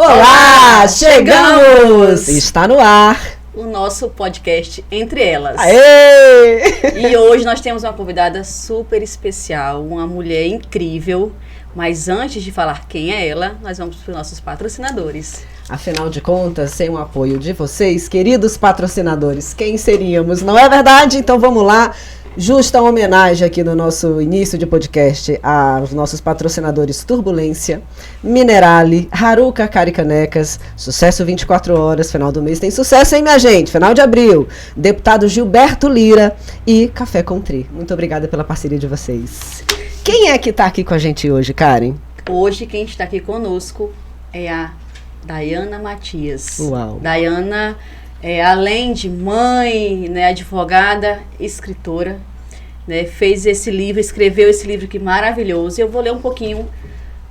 Olá, chegamos! Está no ar o nosso podcast Entre Elas. Aê! E hoje nós temos uma convidada super especial, uma mulher incrível. Mas antes de falar quem é ela, nós vamos para os nossos patrocinadores. Afinal de contas, sem o apoio de vocês, queridos patrocinadores, quem seríamos? Não é verdade? Então vamos lá. Justa homenagem aqui no nosso início de podcast aos nossos patrocinadores Turbulência, Minerale, Haruka Caricanecas, Sucesso 24 Horas, final do mês tem sucesso, hein, minha gente? Final de abril, Deputado Gilberto Lira e Café com Tri. Muito obrigada pela parceria de vocês. Quem é que está aqui com a gente hoje, Karen? Hoje quem está aqui conosco é a Dayana Matias. Uau. Dayana além de mãe, né, advogada, escritora, né, fez esse livro, escreveu esse livro que maravilhoso. E eu vou ler um pouquinho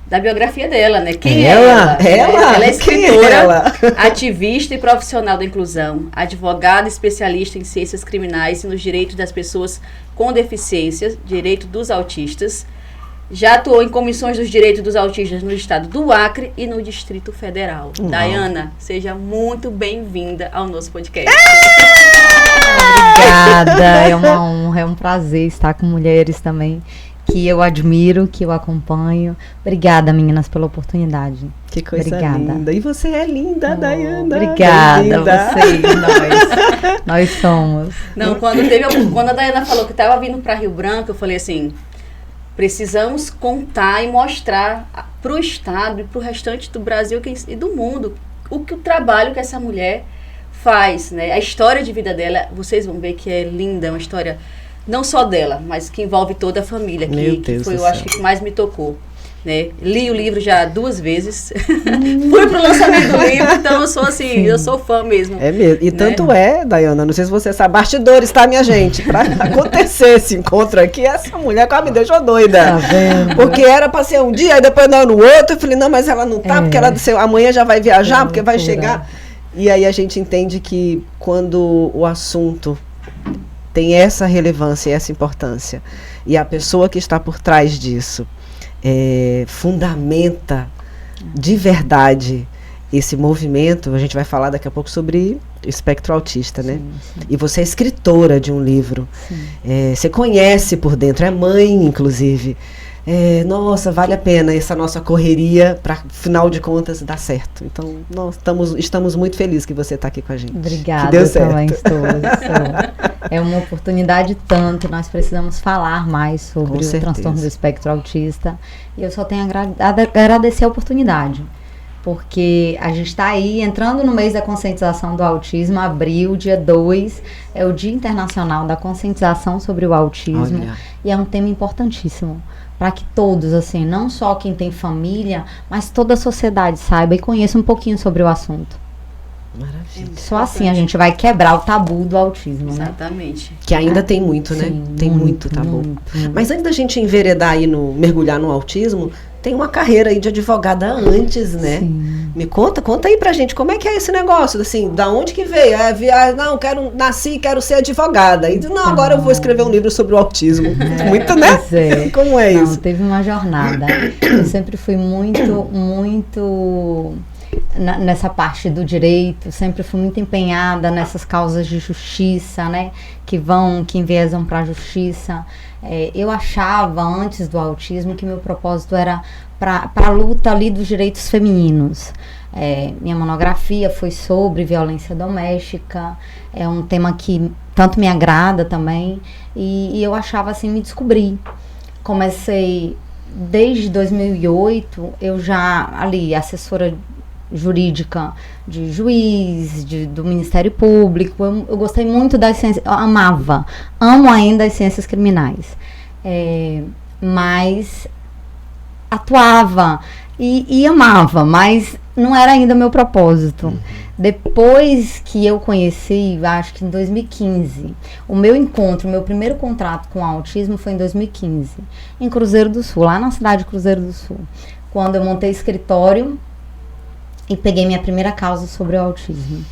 da biografia dela, né? Quem é ela? Ela é escritora, ativista e profissional da inclusão, advogada especialista em ciências criminais e nos direitos das pessoas com deficiências, direito dos autistas. Já atuou em comissões dos direitos dos autistas no estado do Acre e no Distrito Federal. Uau. Dayana, seja muito bem-vinda ao nosso podcast. Obrigada, é uma honra, é um prazer estar com mulheres também que eu admiro, que eu acompanho. Obrigada, meninas, pela oportunidade. Que coisa obrigada. Linda. E você é linda, Dayana. Obrigada, você, nós somos. Não, quando a Dayana falou que estava vindo para Rio Branco, eu falei assim... Precisamos contar e mostrar para o Estado e para o restante do Brasil e do mundo o trabalho que essa mulher faz, né? A história de vida dela, vocês vão ver que é linda, é uma história não só dela, mas que envolve toda a família, que foi, eu acho, que mais me tocou. Né? Li o livro já 2 vezes, fui pro lançamento do livro, então eu sou assim, eu sou fã mesmo. É mesmo, e né? Tanto é, Dayana, não sei se você sabe, bastidores, tá, minha gente? Pra acontecer esse encontro aqui, essa mulher quase me deixou doida. Tá vendo? Porque era pra ser um dia, aí depois não, no outro, eu falei, não, mas ela não tá, porque ela disse, amanhã já vai viajar, porque vai chegar. E aí a gente entende que quando o assunto tem essa relevância e essa importância, e a pessoa que está por trás disso fundamenta de verdade esse movimento. A gente vai falar daqui a pouco sobre o espectro autista, né? Sim. E você é escritora de um livro, você conhece por dentro, é mãe, inclusive. Nossa, vale a pena essa nossa correria para, final de contas, dar certo. Então, nós estamos muito felizes que você está aqui com a gente. Obrigada, que deu certo. Também estou. É uma oportunidade tanto, nós precisamos falar mais sobre o transtorno do espectro autista. E eu só tenho a agradecer a oportunidade, porque a gente está aí entrando no mês da conscientização do autismo. Abril, dia 2, é o Dia Internacional da Conscientização sobre o Autismo. Olha. E é um tema importantíssimo para que todos, assim, não só quem tem família, mas toda a sociedade saiba e conheça um pouquinho sobre o assunto. Maravilha. Só assim a gente vai quebrar o tabu do autismo, né? Exatamente. Que ainda tem muito, né? Sim, tem muito tabu. Mas antes da gente enveredar aí mergulhar no autismo, tem uma carreira aí de advogada antes, né? Sim. Me conta aí pra gente, como é que é esse negócio, assim, da onde que veio? Não, nasci e quero ser advogada. E não, agora eu vou escrever um livro sobre o autismo. Muito, né? Como é isso? Teve uma jornada. Eu sempre fui muito nessa parte do direito, sempre fui muito empenhada nessas causas de justiça, né? Que enviesam para a justiça. Eu achava, antes do autismo, que meu propósito era para a luta ali dos direitos femininos. Minha monografia foi sobre violência doméstica, é um tema que tanto me agrada também, e eu achava assim, me descobri. Comecei desde 2008, eu já ali, assessora jurídica de juiz, do Ministério Público. Eu gostei muito das ciências, amo ainda as ciências criminais, mas atuava e amava, mas não era ainda o meu propósito. Depois que eu conheci, acho que em 2015, o meu primeiro contrato com autismo foi em 2015, em Cruzeiro do Sul, lá na cidade de Cruzeiro do Sul, quando eu montei escritório e peguei minha primeira causa sobre o autismo.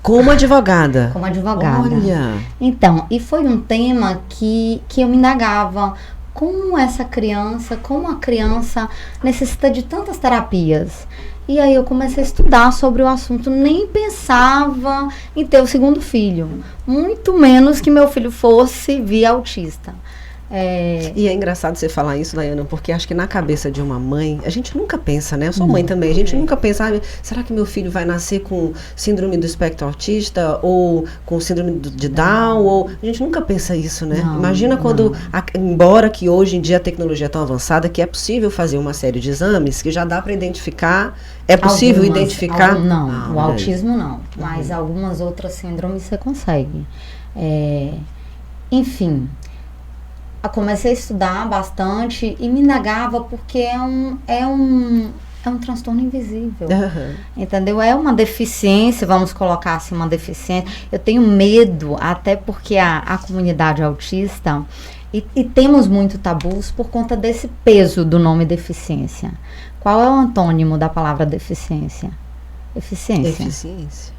Como advogada? Como advogada. Olha! Então, e foi um tema que eu me indagava. Como a criança necessita de tantas terapias. E aí eu comecei a estudar sobre o assunto, nem pensava em ter o segundo filho, muito menos que meu filho fosse via autista. E é engraçado você falar isso, Dayana, porque acho que na cabeça de uma mãe, a gente nunca pensa, né? Eu sou mãe também, a gente nunca pensa, será que meu filho vai nascer com síndrome do espectro autista ou com síndrome de Down? Ou... A gente nunca pensa isso, né? Imagina quando, embora que hoje em dia a tecnologia é tão avançada que é possível fazer uma série de exames que já dá para identificar, é possível identificar? O autismo não, mas algumas outras síndromes você consegue. Enfim... Eu comecei a estudar bastante e me indagava porque é um transtorno invisível, entendeu? É uma deficiência, vamos colocar assim, uma deficiência. Eu tenho medo, até porque a comunidade autista, e temos muito tabus por conta desse peso do nome deficiência. Qual é o antônimo da palavra deficiência? Eficiência.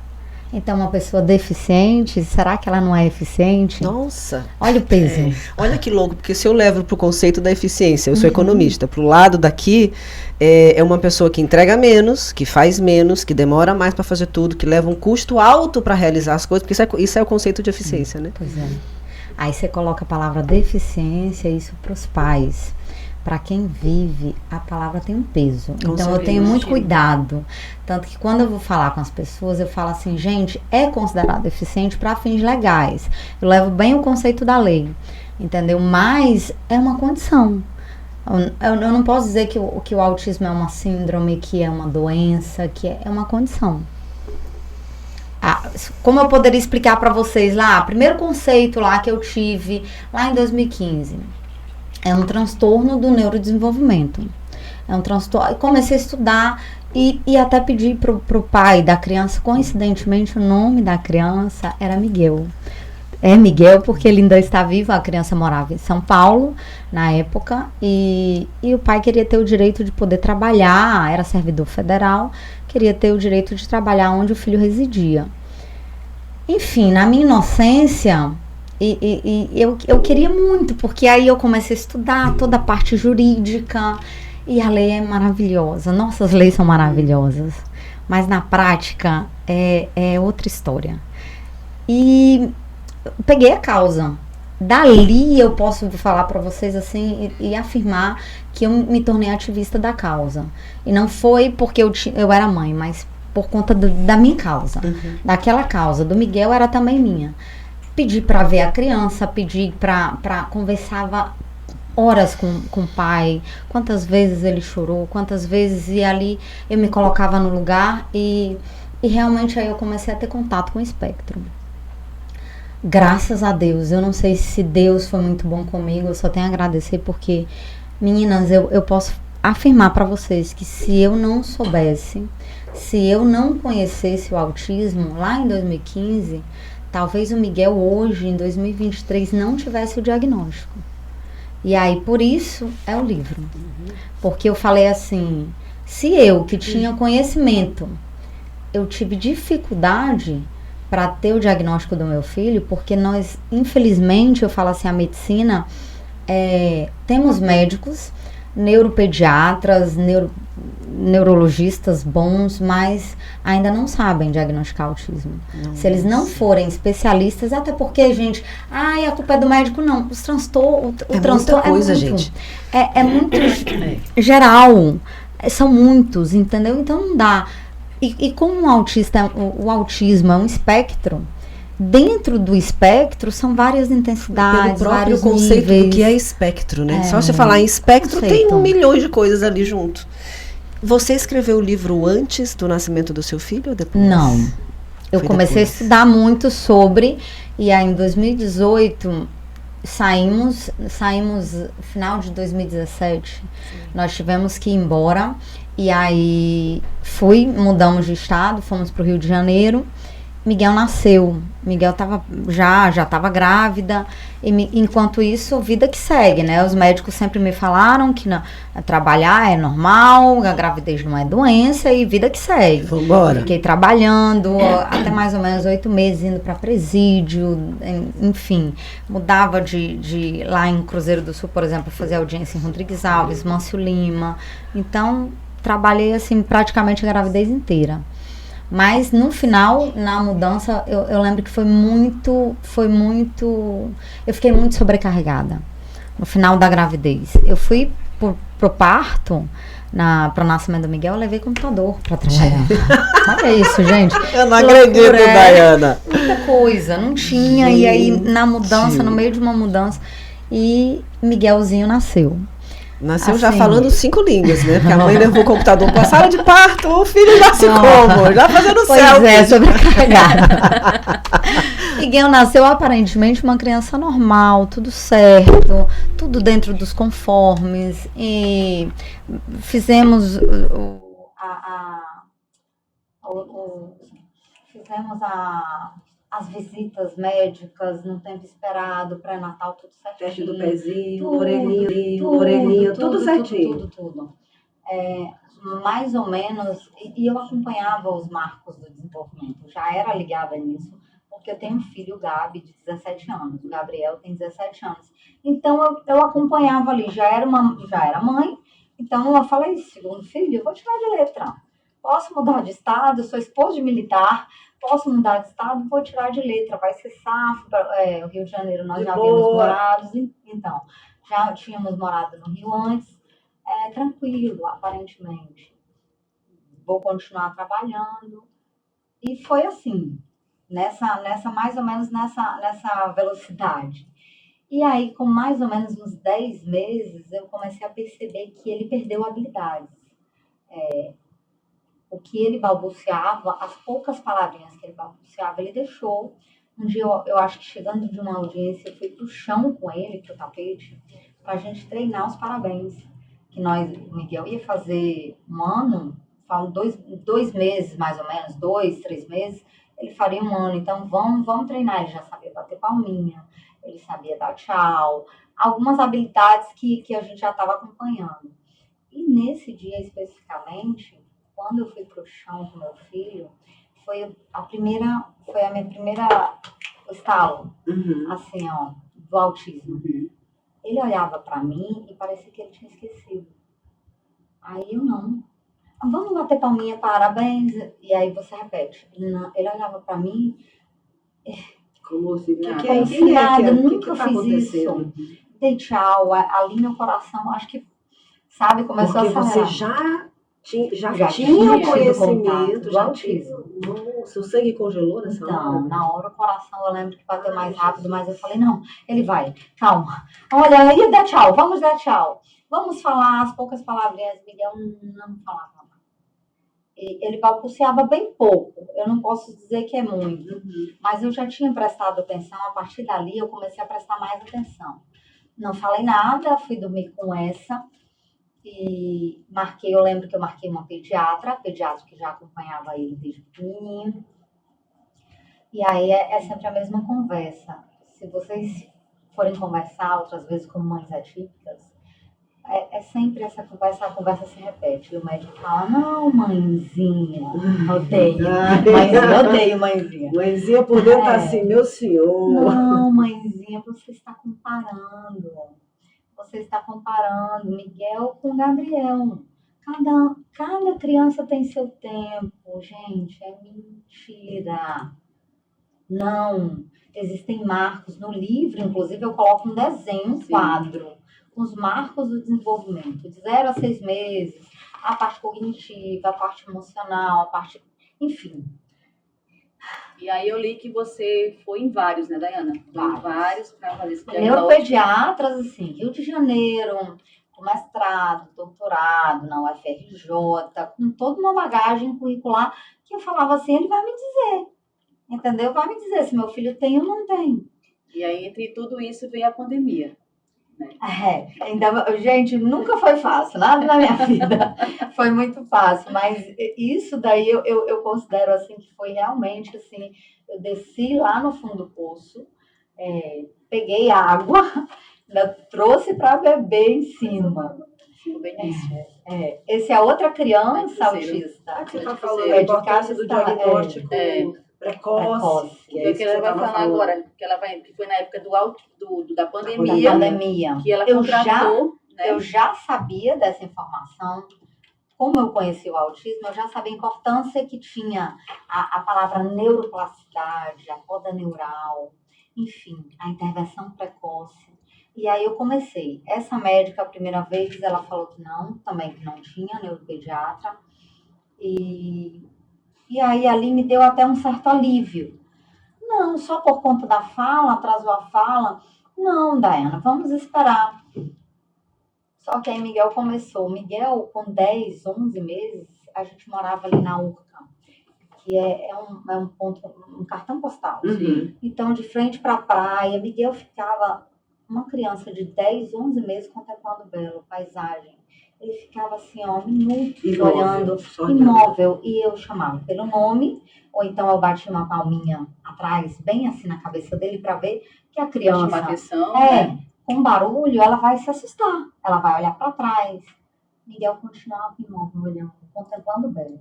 Então, uma pessoa deficiente, será que ela não é eficiente? Nossa! Olha o peso. Olha que louco, porque se eu levo para o conceito da eficiência, eu sou economista, para o lado daqui, é uma pessoa que entrega menos, que faz menos, que demora mais para fazer tudo, que leva um custo alto para realizar as coisas, porque isso é o conceito de eficiência, né? Pois é. Aí você coloca a palavra deficiência, isso para os pais. Para quem vive, a palavra tem um peso. Então, eu tenho muito cuidado. Tanto que quando eu vou falar com as pessoas, eu falo assim, gente, é considerado deficiente para fins legais. Eu levo bem o conceito da lei, entendeu? Mas é uma condição. Eu não posso dizer que o autismo é uma síndrome, que é uma doença, que é uma condição. Como eu poderia explicar para vocês lá, primeiro conceito lá que eu tive, lá em 2015... É um transtorno do neurodesenvolvimento. É um transtorno. Comecei a estudar e até pedi pro pai da criança, coincidentemente o nome da criança era Miguel. É Miguel porque ele ainda está vivo, a criança morava em São Paulo na época e o pai queria ter o direito de poder trabalhar, era servidor federal, queria ter o direito de trabalhar onde o filho residia. Enfim, na minha inocência... eu queria muito, porque aí eu comecei a estudar toda a parte jurídica e a lei é maravilhosa. Nossas leis são maravilhosas, mas na prática é outra história. E peguei a causa. Dali eu posso falar para vocês assim e afirmar que eu me tornei ativista da causa. E não foi porque eu era mãe, mas por conta da minha causa. Daquela causa, do Miguel era também minha. Pedi para ver a criança, pedi para conversava horas com o pai, quantas vezes ele chorou, quantas vezes, e ali eu me colocava no lugar e realmente aí eu comecei a ter contato com o espectro. Graças a Deus, eu não sei se Deus foi muito bom comigo, eu só tenho a agradecer porque, meninas, eu posso afirmar para vocês que se eu não soubesse, se eu não conhecesse o autismo lá em 2015, talvez o Miguel hoje, em 2023, não tivesse o diagnóstico. E aí, por isso, é o livro. Porque eu falei assim, se eu, que tinha conhecimento, eu tive dificuldade para ter o diagnóstico do meu filho, porque nós, infelizmente, eu falo assim, a medicina, temos médicos, neuropediatras, neurologistas bons, mas ainda não sabem diagnosticar autismo. Se eles não forem especialistas, até porque, gente, a culpa é do médico, não. Os transtornos, o transtorno muita coisa, gente. É muito geral. São muitos, entendeu? Então não dá. E como o autismo é um espectro, dentro do espectro são várias intensidades, pelo próprio vários conceito níveis. do que é espectro, né? Só você falar em espectro, tem milhões de coisas ali junto. Você escreveu o livro antes do nascimento do seu filho ou depois? Não. Eu comecei a estudar muito sobre, e aí em 2018 saímos final de 2017, nós tivemos que ir embora, e aí mudamos de estado, fomos para o Rio de Janeiro. Miguel nasceu, Miguel já estava grávida, e enquanto isso, vida que segue, né? Os médicos sempre me falaram que trabalhar é normal, a gravidez não é doença e vida que segue. Vambora. Fiquei trabalhando até mais ou menos 8 meses, indo para presídio, enfim, mudava de lá em Cruzeiro do Sul, por exemplo, fazer audiência em Rodrigues Alves, Mâncio Lima, então trabalhei assim praticamente a gravidez inteira. Mas no final, na mudança, eu lembro que eu fiquei muito sobrecarregada no final da gravidez. Eu fui pro parto, pro nascimento do Miguel, eu levei computador pra trabalhar. Olha isso, gente. Eu não acredito, Daiana. Muita coisa, não tinha. E aí, na mudança, no meio de uma mudança, e Miguelzinho nasceu. Nasceu assim, já falando 5 línguas, né? Porque a mãe levou o computador para a sala de parto, o filho nasce como? Já fazendo selfie. Pois é, sobrecarregada. Miguel nasceu aparentemente uma criança normal, tudo certo, tudo dentro dos conformes. E fizemos as visitas médicas no tempo esperado, pré-natal, tudo certinho. Teste do pezinho, orelhinha, tudo certinho. Tudo. Mais ou menos, e eu acompanhava os marcos do desenvolvimento, já era ligada nisso, porque eu tenho um filho, o Gabi, de 17 anos, o Gabriel tem 17 anos. Então, eu acompanhava ali, já era mãe, então eu falei, segundo filho, eu vou tirar de letra. Posso mudar de estado, sou esposa de militar, posso mudar de estado, vou tirar de letra, vai ser safo, o Rio de Janeiro nós já havíamos morado, então, já tínhamos morado no Rio antes, tranquilo, aparentemente. Vou continuar trabalhando. E foi assim, mais ou menos nessa velocidade. E aí, com mais ou menos uns 10 meses, eu comecei a perceber que ele perdeu habilidades. O que ele balbuciava, as poucas palavrinhas que ele balbuciava, ele deixou. Um dia, eu acho que chegando de uma audiência, eu fui pro chão com ele, pro tapete, pra gente treinar os parabéns. Que o Miguel ia fazer um ano, falo 2 meses mais ou menos, 2, 3 meses, ele faria um ano. Então, vamos treinar. Ele já sabia bater palminha, ele sabia dar tchau, algumas habilidades que a gente já estava acompanhando. E nesse dia especificamente, quando eu fui pro chão com meu filho, foi a minha primeira estalo, assim, ó, do autismo. Ele olhava para mim e parecia que ele tinha esquecido. Aí eu não. Vamos bater palminha, parabéns. E aí você repete. Não, ele olhava para mim. Como se nada, nunca fiz isso. Dei tchau, ali meu coração, acho que, sabe, começou porque a acelerar. Você já tinha o conhecimento, já tinha. Seu sangue congelou nessa hora? Então, na hora o coração, eu lembro que bateu mais rápido, mas eu falei, não, ele vai, calma. Olha, ia dar tchau, vamos dar tchau. Vamos falar as poucas palavrinhas. Miguel não falava nada. Ele balbuciava bem pouco, eu não posso dizer que é muito, mas eu já tinha prestado atenção, a partir dali eu comecei a prestar mais atenção. Não falei nada, fui dormir com essa. E eu lembro que eu marquei uma pediatra que já acompanhava ele desde pequenininho. E aí é sempre a mesma conversa. Se vocês forem conversar outras vezes com mães atípicas, é sempre essa conversa, a conversa se repete. E o médico fala, não, mãezinha, odeio mãezinha. Mãezinha por dentro tá assim, meu senhor. Não, mãezinha, você está comparando. Você está comparando Miguel com Gabriel. Cada criança tem seu tempo, gente, é mentira. Não, existem marcos. No livro, inclusive, eu coloco um desenho, um quadro, com os marcos do desenvolvimento, de 0 a 6 meses, a parte cognitiva, a parte emocional, a parte... enfim. E aí eu li que você foi em vários, né, Daiana? Vários para fazer esse diagnóstico. Neuropediatras, assim, Rio de Janeiro, com mestrado, doutorado na UFRJ, com toda uma bagagem curricular, que eu falava assim, ele vai me dizer, entendeu? Vai me dizer se meu filho tem ou não tem. E aí, entre tudo isso, veio a pandemia. Né? Gente, nunca foi fácil, nada na minha vida foi muito fácil, mas isso daí eu considero assim que foi realmente assim, eu desci lá no fundo do poço, peguei água, trouxe para beber em cima. Esse é outra criança autista. Você está falando da importância do diagnóstico precoce. Que ela vai falar agora, que foi na época da pandemia. Que ela contratou, né? Eu já sabia dessa informação como eu conheci o autismo, eu já sabia a importância que tinha a palavra neuroplasticidade, a poda neural, enfim, a intervenção precoce. E aí eu comecei. Essa médica, a primeira vez, ela falou que não, também que não tinha neuropediatra. E aí ali me deu até um certo alívio. Não, só por conta da fala, atrasou a fala. Não, Daiana, vamos esperar. Só que aí Miguel começou. Miguel, com 10, 11 meses, a gente morava ali na Urca, que é um ponto, um cartão postal. Uhum. Então, de frente para a praia, Miguel ficava, uma criança de 10, 11 meses, contemplando o belo, paisagem. Ele ficava assim, ó, minutos olhando, imóvel. E eu chamava pelo nome, ou então eu batia uma palminha atrás, bem assim na cabeça dele, para ver que a criança... atenção, com barulho, ela vai se assustar. Ela vai olhar para trás. Miguel continuava imóvel, olhando, contemplando o belo.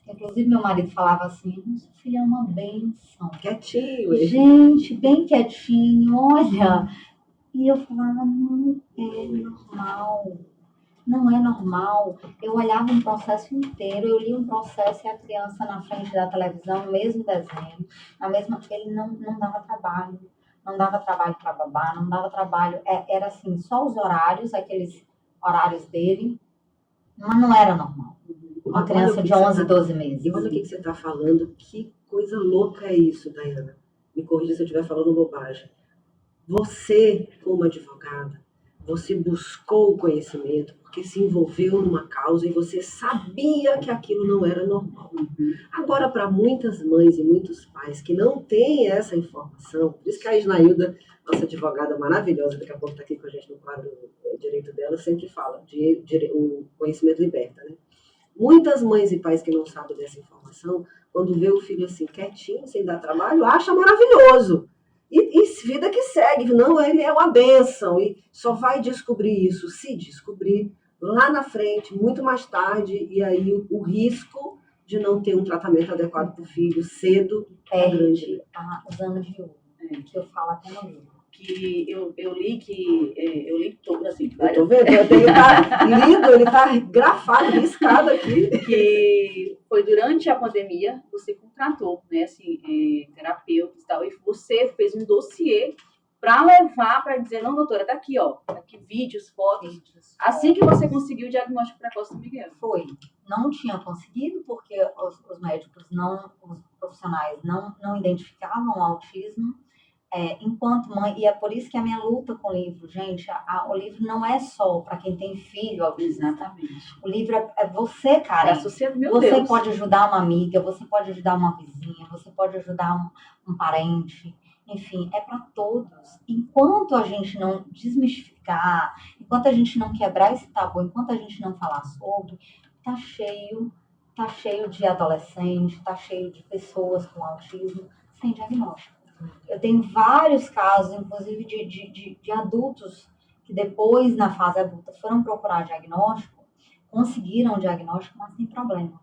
Inclusive, meu marido falava assim, seu filho é uma bênção. Quietinho. Gente, bem quietinho, olha. E eu falava, não é normal. Não é normal. Eu olhava um processo inteiro, eu li um processo e a criança na frente da televisão, no mesmo desenho, ele não dava trabalho. Não dava trabalho para babá, não dava trabalho. Era assim, só os horários, aqueles horários dele, mas não era normal. Uma criança de 11, 12 meses. E olha o que você está falando, que coisa louca é isso, Daiana. Me corrija se eu estiver falando bobagem. Você, como advogada, você buscou o conhecimento porque se envolveu numa causa e você sabia que aquilo não era normal. Agora, para muitas mães e muitos pais que não têm essa informação, por isso que a Isnailda, nossa advogada maravilhosa, daqui a pouco está aqui com a gente no quadro Direito dela, sempre fala de o conhecimento liberta, né? Muitas mães e pais que não sabem dessa informação, quando vê o filho assim, quietinho, sem dar trabalho, acha maravilhoso. E vida que segue, não, ele é uma bênção, e só vai descobrir isso, se descobrir lá na frente, muito mais tarde, e aí o risco de não ter um tratamento adequado para o filho cedo é grande. Os anos de ouro, que eu falo até no livro. Que eu li todo, assim, eu tô vendo, ele tá lido, ele tá grafado, riscado aqui. Que foi durante a pandemia, você contratou, né, assim, terapeutas e tal, e você fez um dossiê para levar, para dizer, não, doutora, tá aqui, ó, tá aqui vídeos, fotos. Assim que você conseguiu o diagnóstico precoce do Miguel. Foi. Não tinha conseguido, porque os médicos, os profissionais não identificavam o autismo. Enquanto mãe, e é por isso que a minha luta com o livro, gente, o livro não é só para quem tem filho autista. Exatamente. O livro é você, cara. Você pode ajudar uma amiga, você pode ajudar uma vizinha, você pode ajudar um parente, enfim, é para todos. Enquanto a gente não desmistificar, enquanto a gente não quebrar esse tabu, enquanto a gente não falar sobre, tá cheio de adolescente, tá cheio de pessoas com autismo sem diagnóstico. Eu tenho vários casos, inclusive de adultos que depois, na fase adulta, foram procurar diagnóstico, conseguiram o diagnóstico, mas sem problema.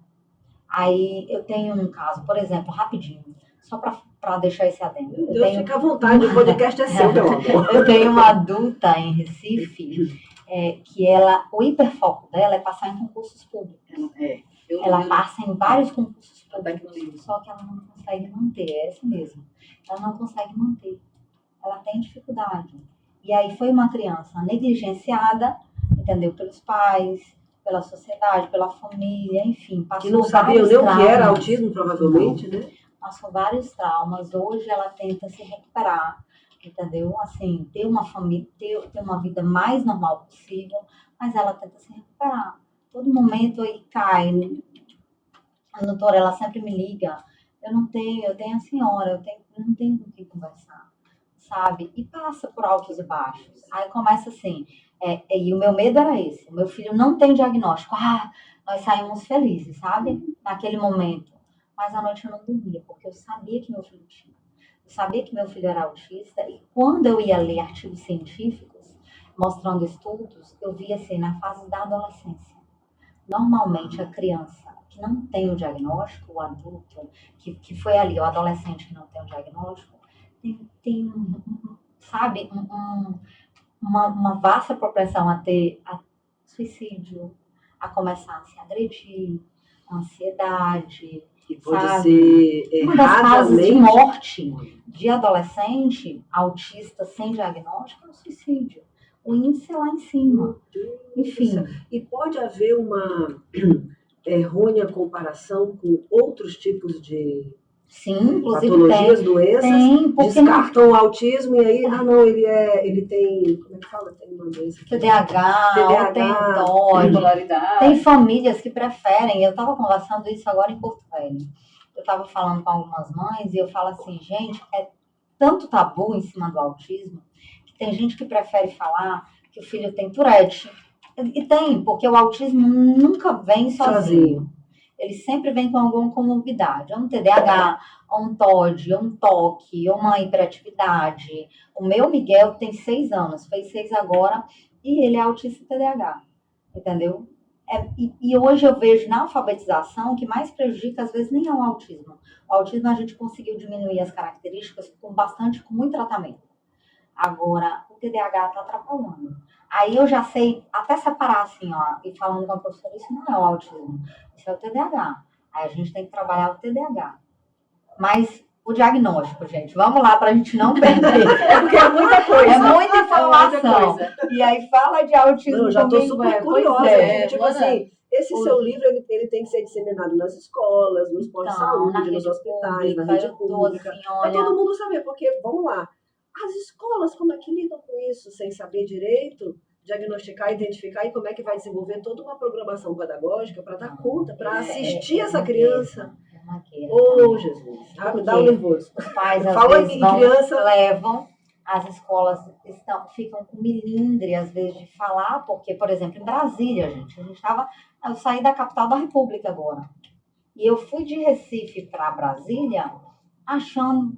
Aí eu tenho um caso, por exemplo, rapidinho, só para deixar esse adendo. Fica à vontade, o podcast é seu, meu amor. Eu tenho uma adulta em Recife, que o hiperfoco dela é passar em concursos públicos. Ela passa em vários concursos públicos, só que ela não consegue manter, é isso mesmo. Ela não consegue manter. Ela tem dificuldade. E aí foi uma criança negligenciada, entendeu? Pelos pais, pela sociedade, pela família, enfim. Que não sabia nem o que era autismo, provavelmente, né? Passou vários traumas. Hoje ela tenta se recuperar, entendeu? Assim, ter uma família, ter uma vida mais normal possível, mas ela tenta se recuperar. Todo momento aí cai. A doutora, ela sempre me liga. Eu tenho a senhora, não tenho com quem conversar, sabe? E passa por altos e baixos. Aí começa assim, e o meu medo era esse. O meu filho não tem diagnóstico. Nós saímos felizes, sabe? Naquele momento. Mas à noite eu não dormia, porque eu sabia que meu filho tinha. Eu sabia que meu filho era autista. E quando eu ia ler artigos científicos, mostrando estudos, eu via assim, na fase da adolescência. Normalmente a criança que não tem o diagnóstico, o adulto, que foi ali, o adolescente que não tem o diagnóstico, tem sabe, uma vasta propensão a ter suicídio, a começar a se agredir, ansiedade, E pode sabe? ser Uma das causas de erradamente... morte de adolescente autista sem diagnóstico é o suicídio. O índice é lá em cima. Enfim. E pode haver uma errônea comparação com outros tipos de Sim, inclusive patologias, doenças, tem, porque descartam o autismo e aí, não, ele tem, como é que fala? Tem uma doença aqui. TDAH, ou tem TOD. Bipolaridade. Tem famílias que preferem, eu estava conversando isso agora em Porto Velho. Eu estava falando com algumas mães e eu falo assim, gente, é tanto tabu em cima do autismo, que tem gente que prefere falar que o filho tem Tourette. E tem, porque o autismo nunca vem sozinho. Ele sempre vem com alguma comorbidade, ou um TDAH, ou um TOD, ou um toque, ou uma hiperatividade. O meu Miguel tem 6 anos, fez 6 agora, e ele é autista TDAH, entendeu? E hoje eu vejo na alfabetização que mais prejudica, às vezes, nem é o autismo. O autismo a gente conseguiu diminuir as características com muito tratamento. Agora, o TDAH está atrapalhando. Aí eu já sei até separar assim, ó, e falando com a professora, isso não é o autismo, isso é o TDAH. Aí a gente tem que trabalhar o TDAH. Mas o diagnóstico, gente, vamos lá para a gente não perder. Porque é muita coisa. É muita informação. E aí fala de autismo. Eu já estou super curiosa. Tipo assim, esse seu livro, ele tem que ser disseminado nas escolas, nos postos de saúde, nos hospitais, na rede pública. Assim, para todo mundo saber, porque, vamos lá, as escolas, como é que lidam com isso, sem saber direito, diagnosticar, identificar e como é que vai desenvolver toda uma programação pedagógica para dar conta, para assistir essa criança? Jesus, dá um nervoso. Os pais, às Fala vezes, em criança, levam, as escolas ficam com milindre, às vezes, de falar, porque, por exemplo, em Brasília, gente, eu saí da capital da República agora, e eu fui de Recife para Brasília, achando,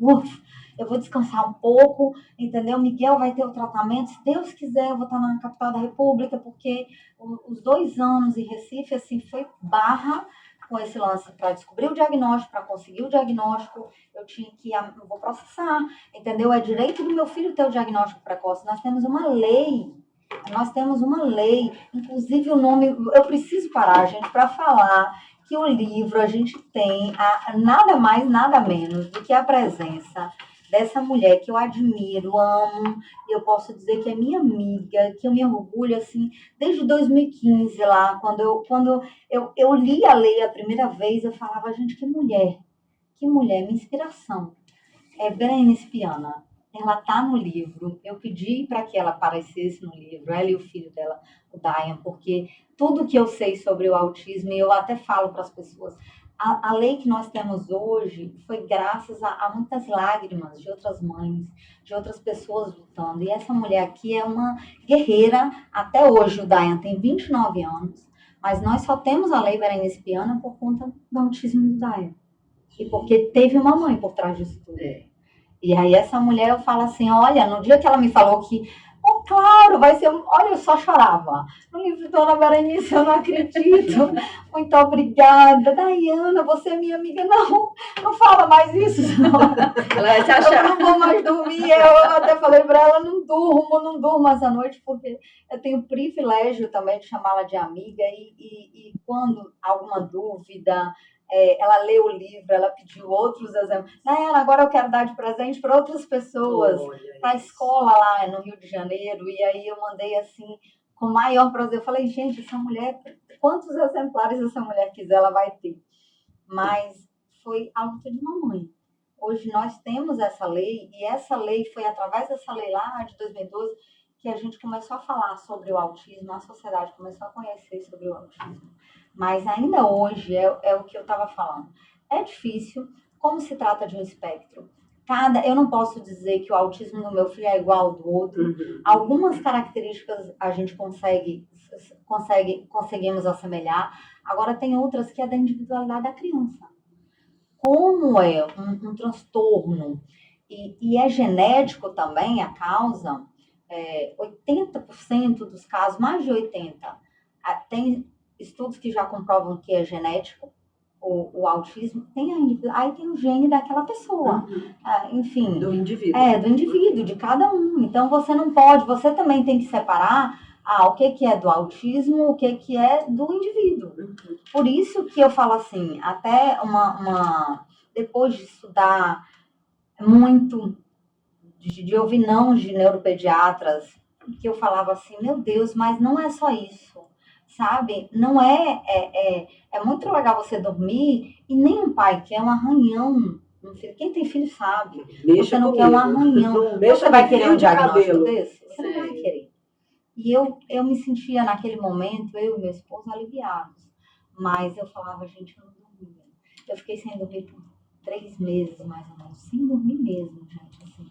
eu vou descansar um pouco, entendeu? Miguel vai ter o tratamento, se Deus quiser eu vou estar na capital da República, porque os 2 anos em Recife, assim, foi barra com esse lance para descobrir o diagnóstico, para conseguir o diagnóstico, eu tinha que, eu vou processar, entendeu? É direito do meu filho ter o diagnóstico precoce, nós temos uma lei, inclusive o nome, eu preciso parar, gente, para falar que o livro a gente tem nada mais, nada menos do que a presença dessa mulher que eu admiro, amo, e eu posso dizer que é minha amiga, que eu me orgulho, assim, desde 2015 lá, quando eu li a lei a primeira vez, eu falava, gente, que mulher, minha inspiração. É Berenice Piana, ela tá no livro, eu pedi para que ela aparecesse no livro, ela e o filho dela, o Dayan, porque tudo que eu sei sobre o autismo, e eu até falo para as pessoas, a lei que nós temos hoje foi graças a muitas lágrimas de outras mães, de outras pessoas lutando. E essa mulher aqui é uma guerreira até hoje. O Dayan tem 29 anos, mas nós só temos a lei Berenice Piana por conta do autismo do Dayan. E porque teve uma mãe por trás disso tudo. E aí essa mulher, eu falo assim, olha, no dia que ela me falou que claro, vai ser... Olha, eu só chorava. No livro de Dona Berenice, eu não acredito. Muito obrigada. Dayana, você é minha amiga. Não fala mais isso, não. Ela vai te achar. Eu não vou mais dormir. Eu até falei para ela, não durmo essa noite, porque eu tenho o privilégio também de chamá-la de amiga. E quando alguma dúvida... ela leu o livro, ela pediu outros exemplos. Dayana, agora eu quero dar de presente para outras pessoas, para a escola lá no Rio de Janeiro. E aí eu mandei assim, com o maior prazer. Eu falei, gente, essa mulher, quantos exemplares essa mulher quiser, ela vai ter. Mas foi a luta de uma mãe. Hoje nós temos essa lei, e essa lei foi através dessa lei lá de 2012 que a gente começou a falar sobre o autismo, a sociedade começou a conhecer sobre o autismo. Mas ainda hoje, é o que eu estava falando, é difícil, como se trata de um espectro. Eu não posso dizer que o autismo do meu filho é igual ao do outro. Uhum. Algumas características a gente conseguimos assemelhar, agora tem outras que é da individualidade da criança. Como é um transtorno e é genético também a causa, 80% dos casos, mais de 80%, tem estudos que já comprovam que é genético, o autismo, aí tem o gene daquela pessoa, enfim. Do indivíduo. Do indivíduo, de cada um. Então você não pode, você também tem que separar o que é do autismo, o que é do indivíduo. Por isso que eu falo assim, até depois de estudar muito, de ouvir não de neuropediatras, que eu falava assim, meu Deus, mas não é só isso, sabe? Não é muito legal você dormir e nem um pai quer um arranhão. Quem tem filho sabe. Mexa você não comigo. quer um arranhão. Você vai querer um diagnóstico desse? Você não vai querer. E eu me sentia naquele momento, eu e meu esposo, aliviados. Mas eu falava, gente, eu não dormia. Eu fiquei sem dormir por 3 meses, mais ou menos. Sem dormir mesmo, gente, assim.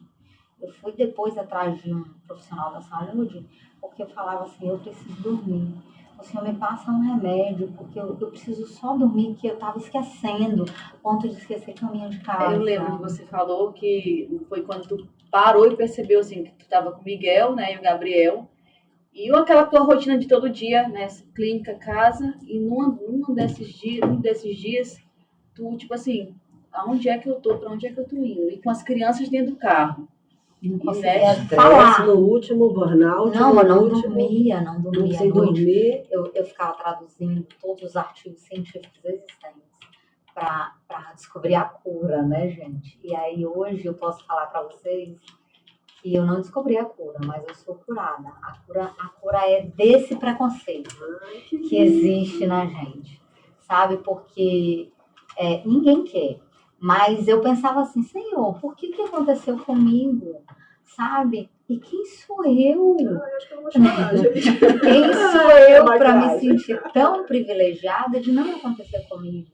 Eu fui depois atrás de um profissional da saúde, porque eu falava assim, eu preciso dormir. O senhor me passa um remédio, porque eu preciso só dormir, que eu estava esquecendo, ponto de esquecer caminho de casa. Eu lembro que você falou que foi quando tu parou e percebeu assim, que tu estava com o Miguel, né, e o Gabriel, e aquela tua rotina de todo dia, né, clínica, casa, e num desses dias, tu, tipo assim, aonde é que eu tô, pra onde é que eu tô indo? E com as crianças dentro do carro. Não conseguia falar. No último burnout. Não, eu não dormia sem dormir. Eu ficava traduzindo todos os artigos científicos existentes para descobrir a cura, né, gente? E aí hoje eu posso falar para vocês que eu não descobri a cura, mas eu sou curada. A cura é desse preconceito que existe na gente, sabe? Porque ninguém quer. Mas eu pensava assim, Senhor, por que aconteceu comigo? Sabe? E quem sou eu? Acho que eu vou chorar, gente. Quem sou eu para me sentir tão privilegiada de não acontecer comigo?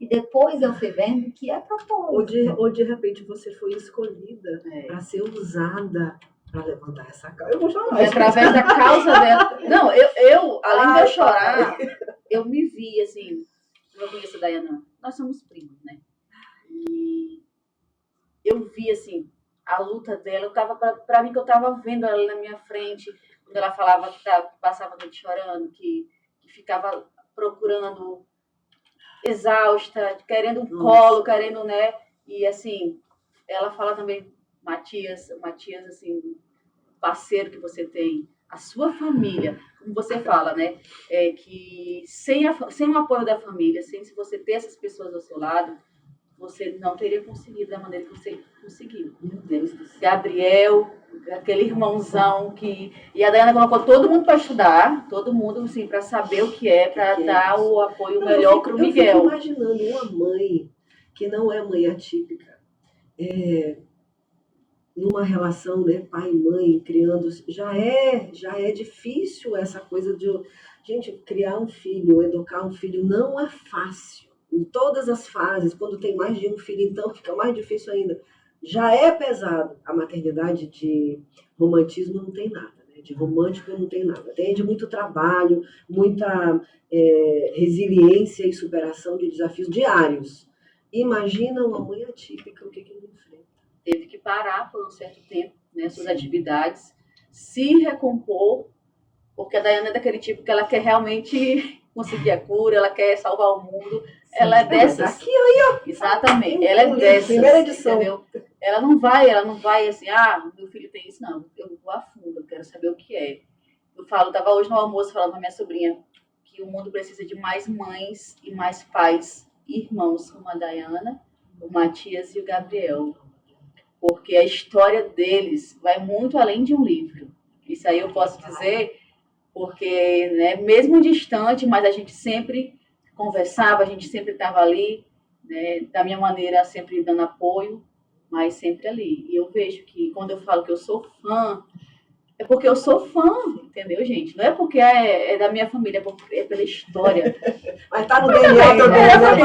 E depois eu fui vendo que é propósito. Ou de repente você foi escolhida para ser usada para levantar essa causa. Eu vou chorar. Através da causa dela. Não, eu além de eu chorar, eu me vi assim. Eu conheço a Dayana, nós somos primos, né? E eu vi assim a luta dela. Eu tava para mim que eu tava vendo ela na minha frente quando ela falava que passava a noite chorando, que ficava procurando, exausta, querendo um colo, querendo, né? E assim, ela fala também, Matias assim, parceiro que você tem, a sua família, como você fala, né? Que sem o apoio da família, se você ter essas pessoas ao seu lado, você não teria conseguido da maneira que você conseguiu. Meu Deus do céu. Gabriel, aquele irmãozão que... E a Dayana colocou todo mundo para estudar, todo mundo, assim, para saber o que é, para dar o apoio melhor para o Miguel. Eu fico imaginando uma mãe que não é mãe atípica, numa relação, né, pai e mãe, criando... Já é difícil essa coisa de... Gente, criar um filho, educar um filho, não é fácil. Em todas as fases, quando tem mais de um filho, então fica mais difícil ainda. Já é pesado. A maternidade de romantismo não tem nada, né? De romântico não tem nada. Tem de muito trabalho, muita resiliência e superação de desafios diários. Imagina uma mãe atípica, o que ele enfrenta. Teve que parar por um certo tempo, né, suas atividades, se recompor, porque a Dayana é daquele tipo que ela quer realmente conseguir a cura, ela quer salvar o mundo. Sim, ela é dessas. Aqui, aí, ó. Exatamente. Ela é dessas. Primeira edição. Entendeu? Ela não vai assim, meu filho tem isso, não. Eu vou a fundo, eu quero saber o que é. Eu tava hoje no almoço falando com a minha sobrinha que o mundo precisa de mais mães e mais pais, irmãos como a Dayana, o Matias e o Gabriel. Porque a história deles vai muito além de um livro. Isso aí eu posso dizer, porque, né, mesmo distante, mas a gente sempre conversava, a gente sempre estava ali, né, da minha maneira, sempre dando apoio, mas sempre ali. E eu vejo que quando eu falo que eu sou fã, é porque eu sou fã, entendeu, gente? Não é porque é da minha família, é pela história. Mas tá no DNA também. Essa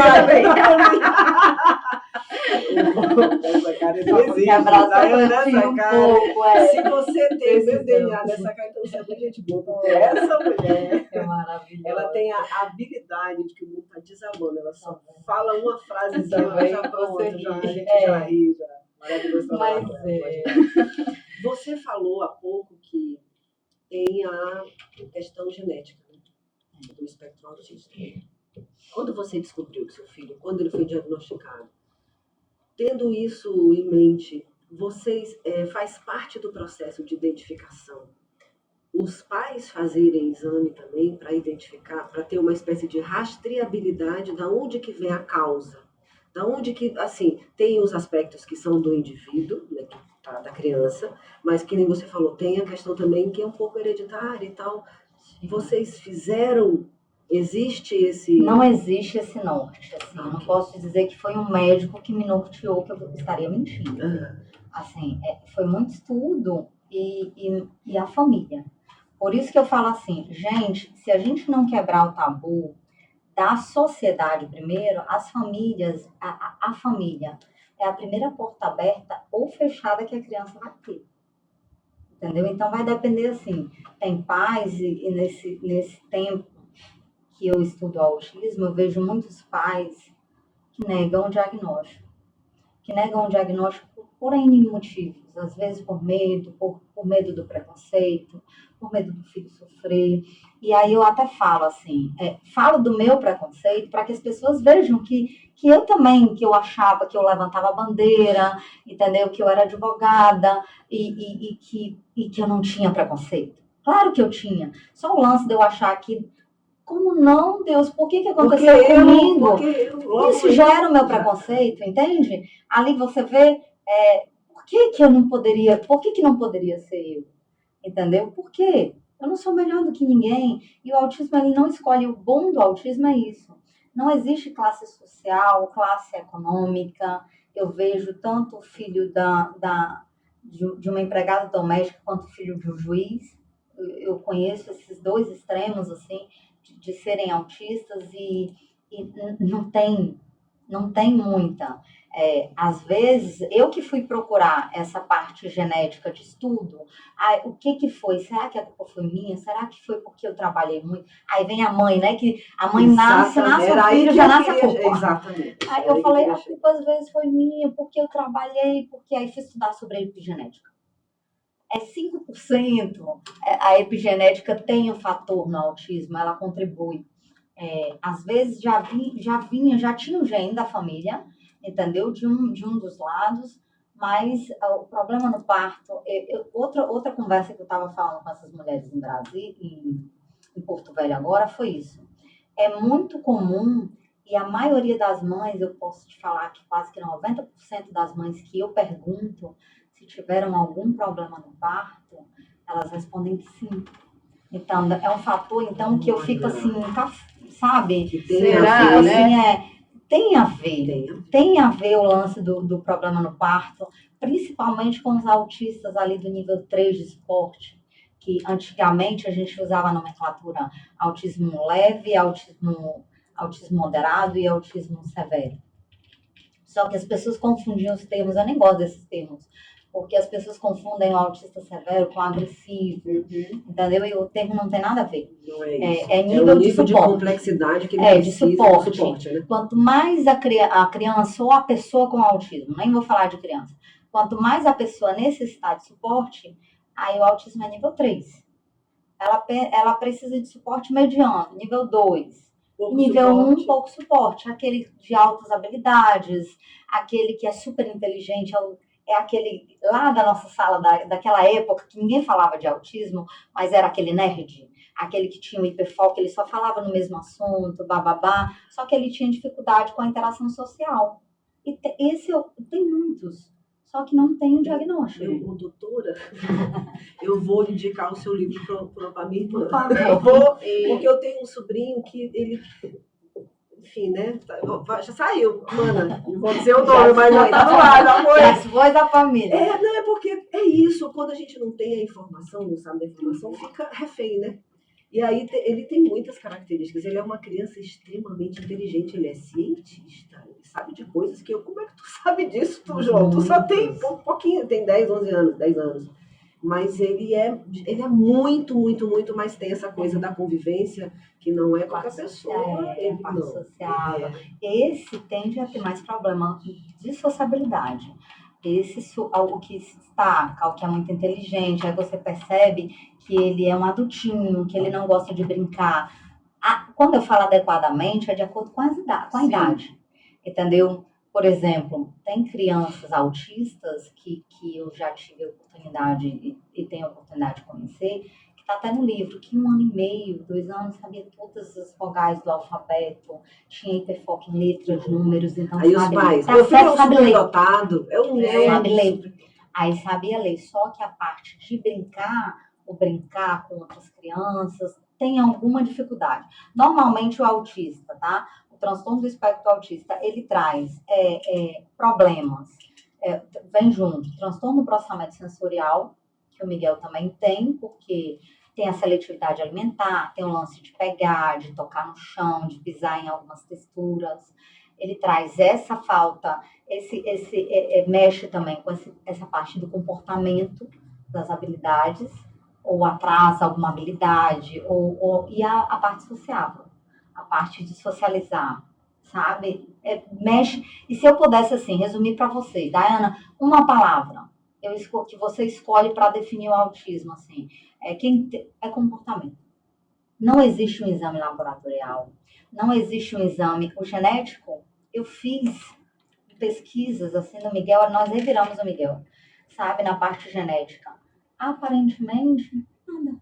cara não existe. Essa cara. Se você tem o meu DNA nessa cara, então você é muito gente boa. Porque essa mulher é maravilhosa. Ela tem a habilidade de que o mundo tá desabando. Ela só fala uma frasezinha, já pronto, a gente já ri, já. Maravilhoso. Mas Você falou há pouco que tem a questão genética, né, do espectro autista. Quando você descobriu que seu filho, quando ele foi diagnosticado, tendo isso em mente, vocês faz parte do processo de identificação os pais fazerem exame também para identificar, para ter uma espécie de rastreabilidade da onde que vem a causa. Da onde que, assim, tem os aspectos que são do indivíduo, né, da criança, mas que nem você falou, tem a questão também que é um pouco hereditária e tal. Vocês fizeram, existe esse... Não existe esse norte, assim, eu não posso dizer que foi um médico que me norteou, que eu estaria mentindo. Assim, foi muito estudo e a família. Por isso que eu falo assim, gente, se a gente não quebrar o tabu da sociedade primeiro, as famílias, a família é a primeira porta aberta ou fechada que a criança vai ter. Entendeu? Então vai depender assim, tem pais e nesse tempo que eu estudo autismo, eu vejo muitos pais que negam o diagnóstico. Que negam o diagnóstico por N motivos. Às vezes por medo, por medo do preconceito, por medo do filho sofrer. E aí eu até falo assim, falo do meu preconceito para que as pessoas vejam que eu também, que eu achava que eu levantava a bandeira, entendeu? Que eu era advogada e que eu não tinha preconceito. Claro que eu tinha. Só o lance de eu achar que como não, Deus? Por que aconteceu comigo? Isso gera o meu preconceito, entende? Ali você vê por que eu não poderia, por que não poderia ser eu? Entendeu? Por quê? Eu não sou melhor do que ninguém. E o autismo, ele não escolhe. O bom do autismo é isso. Não existe classe social, classe econômica. Eu vejo tanto o filho de uma empregada doméstica quanto o filho de um juiz. Eu conheço esses dois extremos, assim, de serem autistas e não tem muita. Às vezes, eu que fui procurar essa parte genética de estudo, o que foi? Será que a culpa foi minha? Será que foi porque eu trabalhei muito? Aí vem a mãe, né? Que a mãe nasce o filho, já nasce a culpa. Exatamente. Aí eu falei, a culpa às vezes foi minha, porque eu trabalhei, porque aí fui estudar sobre a epigenética. 5%. A epigenética tem um fator no autismo, ela contribui. Às vezes já tinha um gene da família, entendeu? De um dos lados, mas o problema no parto, outra conversa que eu estava falando com essas mulheres em Brasília, em Porto Velho agora, foi isso. É muito comum, e a maioria das mães, eu posso te falar que quase que 90% das mães que eu pergunto se tiveram algum problema no parto, elas respondem que sim. Então, é um fator, então, que eu fico assim, sabe? Será, né? Tem a ver o lance do problema no parto, principalmente com os autistas ali do nível 3 de suporte, que antigamente a gente usava a nomenclatura autismo leve, autismo moderado e autismo severo. Só que as pessoas confundiam os termos, eu nem gosto desses termos, porque as pessoas confundem o autista severo com agressivo, entendeu? E o termo não tem nada a ver. Não é isso. Nível de suporte. De complexidade que ele precisa de suporte. Né? Quanto mais a criança ou a pessoa com autismo, nem vou falar de criança, quanto mais a pessoa necessitar de suporte, aí o autismo é nível 3. Ela precisa de suporte mediano, nível 2. Nível 1, pouco suporte. Aquele de altas habilidades, aquele que é super inteligente, é aquele lá da nossa sala, daquela época, que ninguém falava de autismo, mas era aquele nerd, aquele que tinha um hiperfoco, ele só falava no mesmo assunto, bababá, só que ele tinha dificuldade com a interação social. E tem muitos, só que não tem o diagnóstico. Doutora, eu vou indicar o seu livro para minha irmã. Eu vou, porque eu tenho um sobrinho que ele... Enfim, né? Já saiu, Ana. Não vou dizer o nome, mas já tá no ar, já foi. As vozes da família. Não, é porque é isso. Quando a gente não tem a informação, não sabe da informação, fica refém, né? E aí ele tem muitas características. Ele é uma criança extremamente inteligente, ele é cientista, ele sabe de coisas que como é que tu sabe disso, João? Tu só tem pouquinho, tem 10 anos. Mas ele é muito, muito, muito, mas tem essa coisa da convivência que não é qualquer pessoa. É parte social. Esse tende a ter mais problema de sociabilidade. O que se destaca, o que é muito inteligente, aí você percebe que ele é um adultinho, que ele não gosta de brincar. Quando eu falo adequadamente, é de acordo com a idade. Entendeu? Por exemplo, tem crianças autistas que eu já tive a oportunidade e tenho a oportunidade de conhecer, que está até no livro, que 1 ano e meio, 2 anos, sabia todas as vogais do alfabeto, tinha hiperfoco em letras, números, então Aí sabe, os pais, tá meu filho é um certo, sabe ler. superdotado, Sabe ler. Aí sabia ler, só que a parte de brincar, ou brincar com outras crianças, tem alguma dificuldade. Normalmente o autista, tá? O transtorno do espectro autista, ele traz problemas. Vem junto, transtorno do processamento sensorial, que o Miguel também tem, porque tem a seletividade alimentar, tem o lance de pegar, de tocar no chão, de pisar em algumas texturas. Ele traz essa falta, mexe também com essa parte do comportamento, das habilidades, ou atrasa alguma habilidade, e a parte sociável, a parte de socializar, sabe? Mexe. E se eu pudesse, assim, resumir para vocês, Dayana, uma palavra que você escolhe para definir o autismo, assim, é comportamento. Não existe um exame laboratorial, não existe um exame. O genético, eu fiz pesquisas assim no Miguel, nós reviramos o Miguel, sabe, na parte genética. Aparentemente, nada.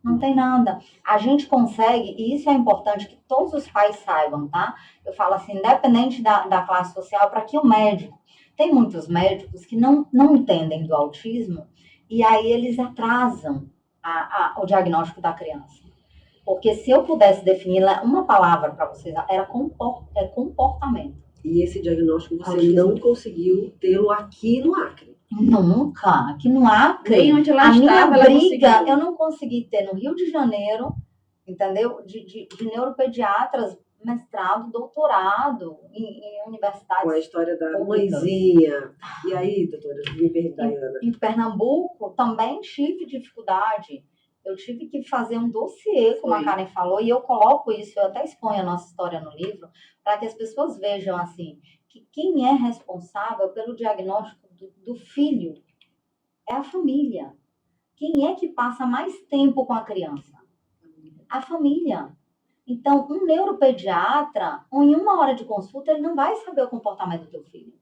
Não tem nada. A gente consegue, e isso é importante que todos os pais saibam, tá? Eu falo assim, independente da classe social, para que o médico. Tem muitos médicos que não entendem do autismo e aí eles atrasam o diagnóstico da criança. Porque se eu pudesse definir uma palavra para vocês, era comportamento. E esse diagnóstico você não conseguiu tê-lo aqui no Acre? Nunca. Aqui no Acre, nem onde ela a estava, minha ela briga, conseguiu. eu não consegui ter no Rio de Janeiro, entendeu? De neuropediatras, mestrado, doutorado em universidades. Com a história da públicas. mãezinha. E aí, doutora, me pergunta, Dayana. Em Pernambuco, também tive dificuldade. Eu tive que fazer um dossiê, como a Karen falou, e eu coloco isso, eu até exponho a nossa história no livro, para que as pessoas vejam, assim, que quem é responsável pelo diagnóstico do filho é a família. Quem é que passa mais tempo com a criança? A família. Então, um neuropediatra, em 1 hora de consulta, ele não vai saber o comportamento do teu filho.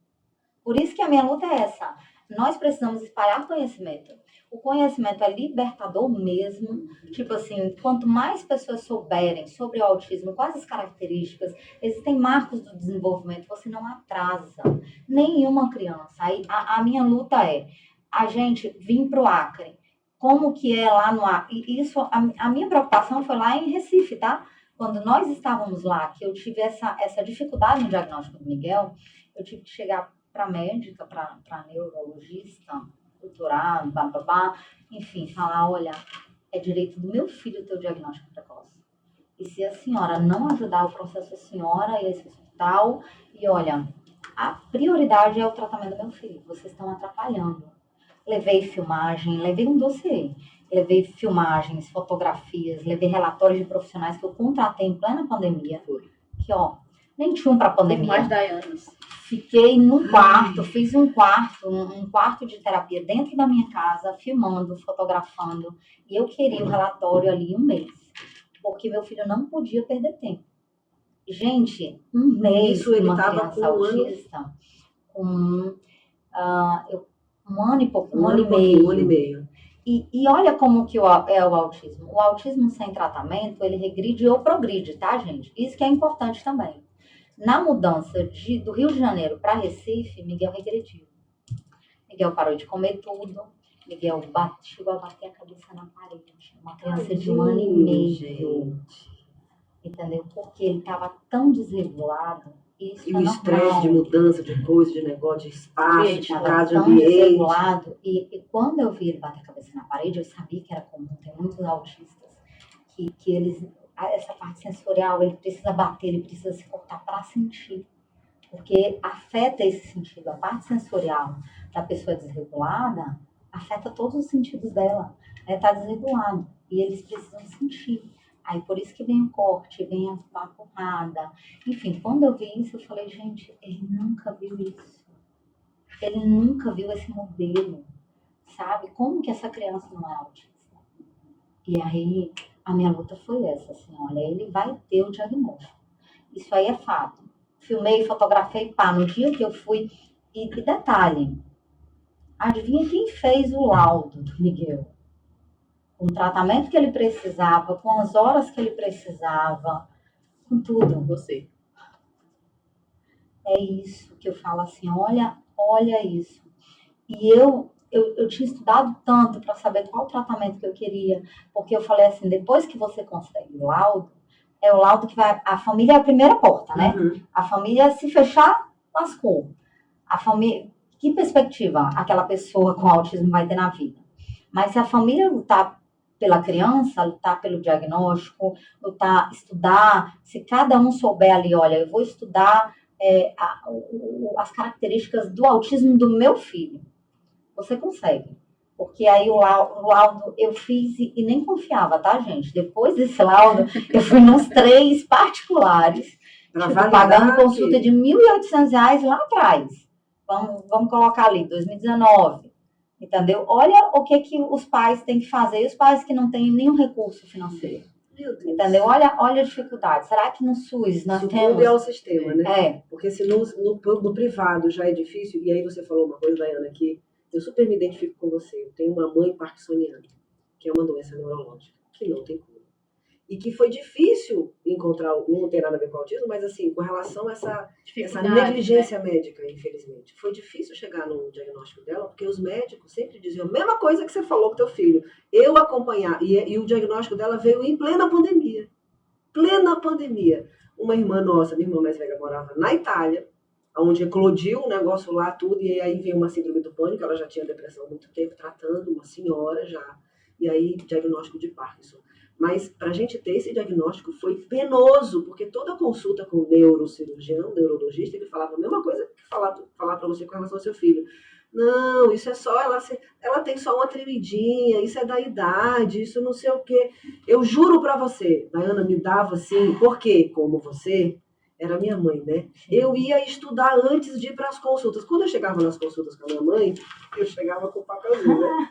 Por isso que a minha luta é essa. Nós precisamos espalhar conhecimento. O conhecimento é libertador mesmo. Tipo assim, quanto mais pessoas souberem sobre o autismo, quais as características, existem marcos do desenvolvimento, você não atrasa nenhuma criança. Aí, a minha luta é a gente vir para o Acre. Como que é lá no Acre? E isso, a minha preocupação foi lá em Recife, tá? Quando nós estávamos lá, que eu tive essa dificuldade no diagnóstico do Miguel, eu tive que chegar para médica, para neurologista, doutorado, bababá, enfim, falar, olha, é direito do meu filho ter o diagnóstico precoce. E se a senhora não ajudar o processo da senhora e esse hospital, e olha, a prioridade é o tratamento do meu filho, vocês estão atrapalhando. Levei filmagem, levei um dossiê, levei filmagens, fotografias, levei relatórios de profissionais que eu contratei em plena pandemia, que ó, nem tinha para pandemia. Mais Dayanas. Fiquei num quarto, fiz um quarto de terapia dentro da minha casa, filmando, fotografando, e eu queria o relatório ali em 1 mês, porque meu filho não podia perder tempo. Gente, 1 mês Isso ele uma estava criança com autista, com 1 ano e pouco, 1 ano e meio. 1 ano e meio. E olha como que é o autismo. O autismo sem tratamento, ele regride ou progride, tá, gente? Isso que é importante também. Na mudança do Rio de Janeiro para Recife, Miguel regrediu. Miguel parou de comer tudo. Miguel chegou a bater a cabeça na parede. Uma criança de 1 ano e meio. Gente. Entendeu? Porque ele estava tão desregulado. Isso e é o estresse de mudança de coisa, de negócio, de espaço, de casa, de ambiente. Desregulado. E quando eu vi ele bater a cabeça na parede, eu sabia que era comum. Tem muitos autistas que eles... Essa parte sensorial, ele precisa bater, ele precisa se cortar para sentir. Porque afeta esse sentido. A parte sensorial da pessoa desregulada afeta todos os sentidos dela. Está desregulado. E eles precisam sentir. Aí por isso que vem o corte, vem a porrada. Enfim, quando eu vi isso, eu falei, gente, ele nunca viu isso. Ele nunca viu esse modelo. Sabe? Como que essa criança não é autista? E aí, a minha luta foi essa, assim, olha, ele vai ter o diagnóstico. Isso aí é fato. Filmei, fotografei, no dia que eu fui... E detalhe, adivinha quem fez o laudo do Miguel? com o tratamento que ele precisava, com as horas que ele precisava, com tudo. Você. É isso que eu falo assim, olha isso. E eu tinha estudado tanto para saber qual tratamento que eu queria, porque eu falei assim, depois que você consegue o laudo, é o laudo que vai, a família é a primeira porta, né? Uhum. A família, se fechar, lascou. A família, que perspectiva aquela pessoa com autismo vai ter na vida? Mas se a família lutar pela criança, lutar pelo diagnóstico, estudar, se cada um souber ali, olha, eu vou estudar as características do autismo do meu filho, você consegue. Porque aí o laudo eu fiz e nem confiava, tá, gente? Depois desse laudo, eu fui nos 3 particulares, tipo, pagando consulta de R$1.800 lá atrás. Vamos colocar ali, 2019. Entendeu? Olha o que os pais têm que fazer, e os pais que não têm nenhum recurso financeiro. Meu Deus. Entendeu? Olha a dificuldade. Será que no SUS nós temos... é o sistema, né? É. Porque se no privado já é difícil, e aí você falou uma coisa, Daiana, que eu super me identifico com você. Eu tenho uma mãe parkinsoniana, que é uma doença neurológica, que não tem cura. E que foi difícil encontrar, não tem nada a ver com autismo, mas assim, com relação a essa negligência, né, médica, infelizmente. Foi difícil chegar no diagnóstico dela, porque os médicos sempre diziam a mesma coisa que você falou com teu filho. Eu acompanhar, e o diagnóstico dela veio em plena pandemia. Plena pandemia. Uma irmã nossa, minha irmã mais velha, morava na Itália, onde eclodiu um negócio lá, tudo, e aí veio uma síndrome do pânico, ela já tinha depressão há muito tempo, tratando, uma senhora já, e aí diagnóstico de Parkinson. Mas para a gente ter esse diagnóstico foi penoso, porque toda consulta com o neurocirurgião, neurologista, ele falava a mesma coisa que falar para você com relação ao seu filho. Não, isso é só, ela tem só uma tremidinha, isso é da idade, isso não sei o quê. Eu juro para você, Daiana me dava assim, porque, como você, era minha mãe, né? Eu ia estudar antes de ir para as consultas. Quando eu chegava nas consultas com a minha mãe, eu chegava com o papelzinho, né?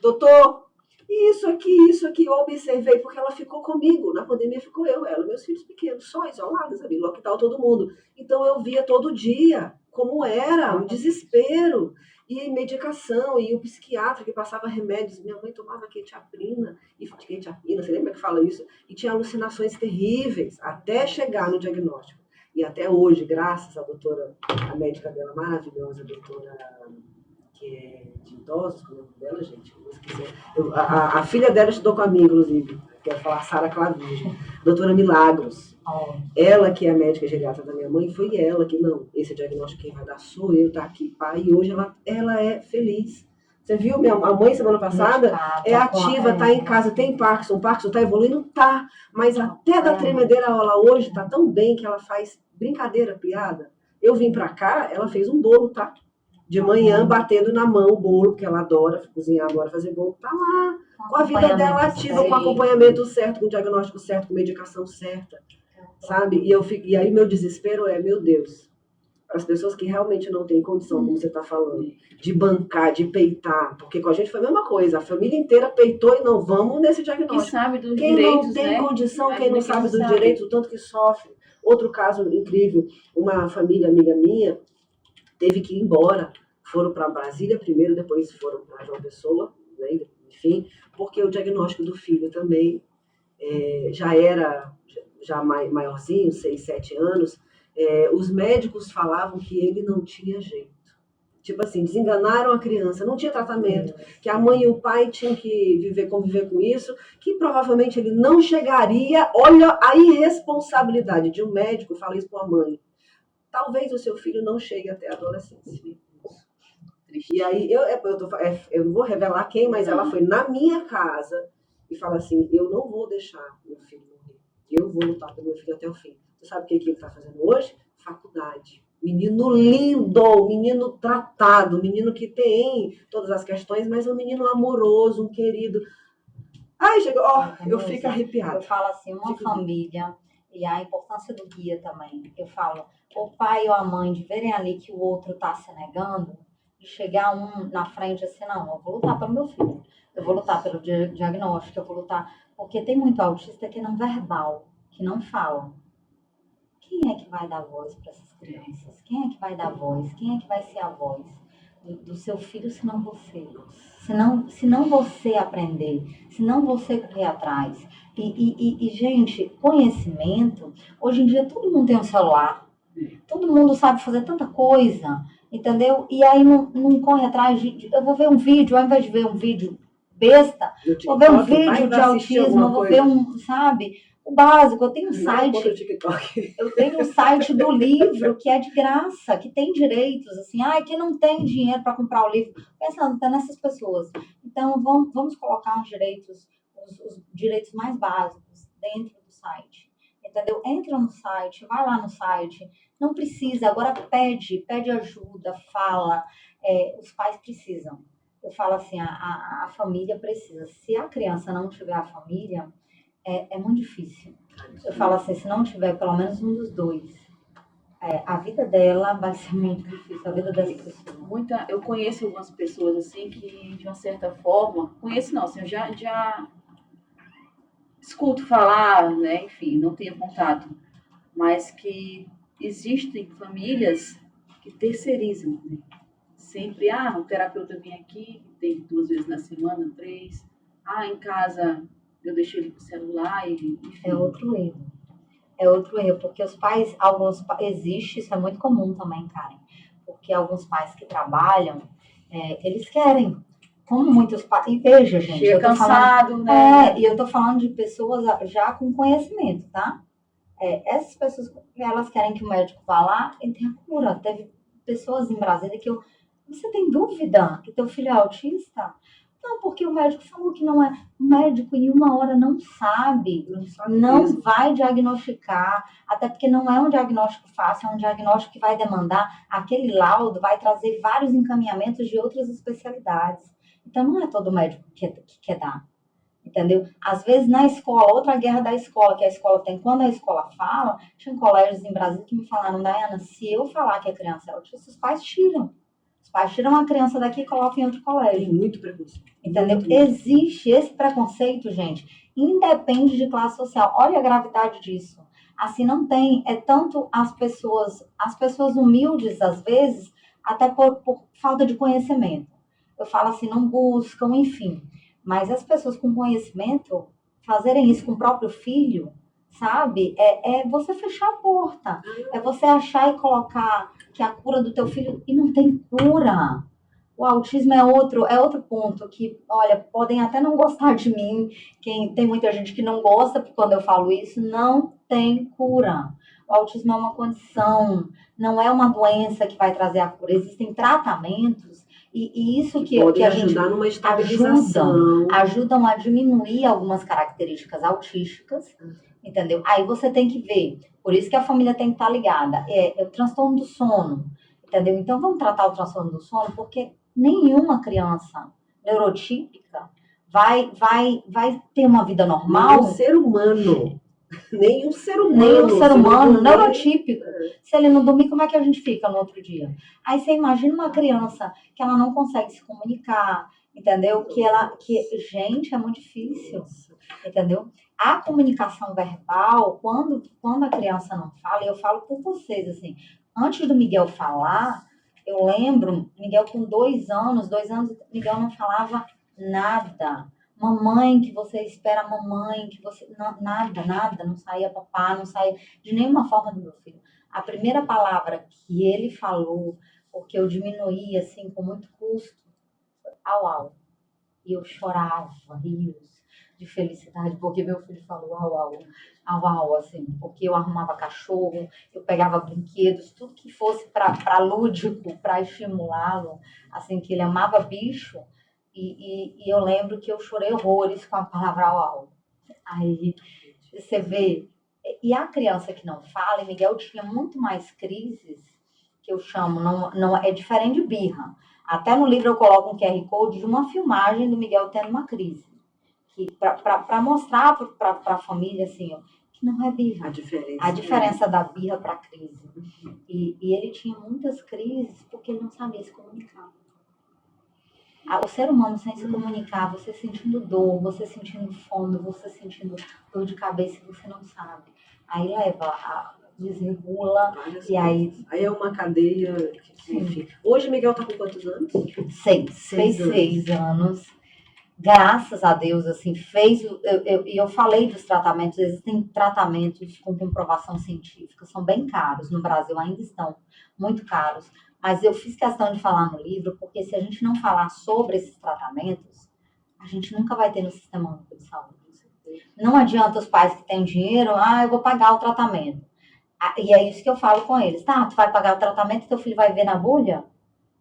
Doutor, isso aqui, eu observei, porque ela ficou comigo. Na pandemia ficou ela, meus filhos pequenos, só isolados, sabe? Lockdown todo mundo. Então eu via todo dia como era, o desespero. E medicação, e o psiquiatra que passava remédios. Minha mãe tomava quetiapina, você lembra que fala isso? E tinha alucinações terríveis, até chegar no diagnóstico. E até hoje, graças à doutora, a médica dela maravilhosa, a doutora... que é de idosos, como é o nome dela, gente? Eu esqueci. A filha dela estudou com a minha, inclusive. Quero falar Sara Clavijo. Doutora Milagros. Ela, que é a médica geriatra da minha mãe, foi ela que, não, esse diagnóstico quem vai dar sou eu, tá aqui, pai. E hoje ela é feliz. Você viu? A mãe, semana passada, é ativa, tá em casa, tem Parkinson tá evoluindo? Tá. Mas até da tremedeira, ela hoje tá tão bem que ela faz brincadeira, piada. Eu vim pra cá, ela fez um bolo, tá? De manhã, batendo na mão o bolo, porque ela adora cozinhar, adora fazer bolo, tá lá, com a vida dela ativa, com acompanhamento certo, com o diagnóstico certo, com medicação certa, sabe? E aí meu desespero é, meu Deus, para as pessoas que realmente não têm condição, como você está falando, de bancar, de peitar, porque com a gente foi a mesma coisa, a família inteira peitou e não, vamos nesse diagnóstico. Quem sabe dos quem direitos, não tem, né, condição, quem não sabe dos sabe. Direitos, o tanto que sofre. Outro caso incrível, uma família amiga minha, teve que ir embora, foram para Brasília primeiro, depois foram para João Pessoa, né? Enfim, porque o diagnóstico do filho também já era maiorzinho, 6, 7 anos, os médicos falavam que ele não tinha jeito. Tipo assim, desenganaram a criança, não tinha tratamento, que a mãe e o pai tinham que conviver com isso, que provavelmente ele não chegaria. Olha a irresponsabilidade de um médico falar isso para a mãe. Talvez o seu filho não chegue até a adolescência. E aí, eu não vou revelar quem, mas ela foi na minha casa e fala assim, eu não vou deixar meu filho morrer. Eu vou lutar pelo meu filho até o fim. Você sabe o que ele está fazendo hoje? Faculdade. Menino lindo, menino tratado, menino que tem todas as questões, mas um menino amoroso, um querido. Ai, chegou, eu fico arrepiada. Eu falo assim, uma família... E a importância do guia também. Eu falo, o pai ou a mãe de verem ali que o outro está se negando, de chegar um na frente assim, não, eu vou lutar pelo meu filho, eu vou lutar pelo diagnóstico, eu vou lutar... Porque tem muito autista que é não verbal, que não fala. Quem é que vai dar voz para essas crianças? Quem é que vai dar voz? Quem é que vai ser a voz? do seu filho se não você. Se não você aprender, se não você correr atrás. Gente, conhecimento, hoje em dia todo mundo tem um celular, todo mundo sabe fazer tanta coisa, entendeu? E aí não corre atrás eu vou ver um vídeo, ao invés de ver um vídeo besta, vou ver um vídeo de autismo, vou ver sabe? O básico, eu tenho um site do livro que é de graça, que tem direitos, assim, quem não tem dinheiro para comprar o livro, pensando até nessas pessoas. Então, vamos colocar os direitos mais básicos dentro do site, entendeu? Entra no site, vai lá no site, não precisa, agora pede ajuda, fala, os pais precisam. Eu falo assim, a família precisa. Se a criança não tiver a família, é muito difícil. Eu falo assim, se não tiver pelo menos um dos dois, a vida dela vai ser muito difícil, a vida dessa pessoa. Eu conheço algumas pessoas assim que, de uma certa forma, conheço não, assim, eu já escuto falar, né, enfim, não tenho contato, mas que existem famílias que terceirizam, né? Sempre, o terapeuta vem aqui, tem 2 vezes na semana, 3. Em casa eu deixo ele com o celular e enfim. É outro erro, porque os pais, existe, isso é muito comum também, Karen, porque alguns pais que trabalham, eles querem, como muitos pais, e veja, gente, chega cansado, né? E eu tô falando de pessoas já com conhecimento, tá? Essas pessoas, elas querem que o médico vá lá e tenha cura. Teve pessoas em Brasília você tem dúvida que teu filho é autista? Não, porque o médico falou que não é. O médico em 1 hora não sabe, não vai diagnosticar, até porque não é um diagnóstico fácil, é um diagnóstico que vai demandar, aquele laudo vai trazer vários encaminhamentos de outras especialidades. Então, não é todo médico que quer dar, entendeu? Às vezes, na escola, outra guerra da escola, que a escola tem, quando a escola fala, tinha colégios em Brasília que me falaram, Daiana, se eu falar que a criança é autista, os pais tiram. Os pais tiram a criança daqui e colocam em outro colégio. Tem muito preconceito. Entendeu? Existe esse preconceito, gente, independe de classe social. Olha a gravidade disso. Assim, não tem, tanto as pessoas humildes, às vezes, até por falta de conhecimento. Eu falo assim, não buscam, enfim. Mas as pessoas com conhecimento, fazerem isso com o próprio filho, sabe? É você fechar a porta. É você achar e colocar que a cura do teu filho... E não tem cura. O autismo é outro ponto que, olha, podem até não gostar de mim. Tem muita gente que não gosta quando eu falo isso. Não tem cura. O autismo é uma condição. Não é uma doença que vai trazer a cura. Existem tratamentos e isso que a gente ajudar numa estabilização. Ajudam a diminuir algumas características autísticas, entendeu? Aí você tem que ver, por isso que a família tem que estar ligada, é o transtorno do sono, entendeu? Então vamos tratar o transtorno do sono, porque nenhuma criança neurotípica vai ter uma vida normal. Nenhum ser humano neurotípico. Se ele não dormir, como é que a gente fica no outro dia? Aí você imagina uma criança que ela não consegue se comunicar, entendeu? Gente, é muito difícil, entendeu? A comunicação verbal, quando a criança não fala, eu falo por vocês, assim, antes do Miguel falar, eu lembro, Miguel com 2 anos, Miguel não falava nada. Mamãe, que você espera mamãe, que você... Nada, não saía papá, não saía de nenhuma forma do meu filho. A primeira palavra que ele falou, porque eu diminuí, assim, com muito custo, foi au. E eu chorava, rios de felicidade, porque meu filho falou au, assim, porque eu arrumava cachorro, eu pegava brinquedos, tudo que fosse para lúdico, para estimulá-lo, assim, que ele amava bicho. E eu lembro que eu chorei horrores com a palavra au. Aí você vê. E a criança que não fala, e Miguel tinha muito mais crises, que eu chamo, não é diferente de birra. Até no livro eu coloco um QR Code de uma filmagem do Miguel tendo uma crise. Para mostrar para a família, assim, que não é birra. A diferença da birra para a crise. E ele tinha muitas crises porque ele não sabia se comunicar. O ser humano sem se comunicar, você sentindo dor, você sentindo fome, você sentindo dor de cabeça e você não sabe. Aí leva desregula. Várias E aí, coisas. Aí é uma cadeia, Sim. enfim. Hoje Miguel tá com quantos anos? fez Seis 6 anos. Graças a Deus, assim, e eu falei dos tratamentos, existem tratamentos com comprovação científica, são bem caros, no Brasil ainda estão muito caros, mas eu fiz questão de falar no livro, porque se a gente não falar sobre esses tratamentos, a gente nunca vai ter no Sistema Único de Saúde. Não adianta os pais que têm dinheiro, eu vou pagar o tratamento. E é isso que eu falo com eles, tá? Tu vai pagar o tratamento e teu filho vai ver na bolha?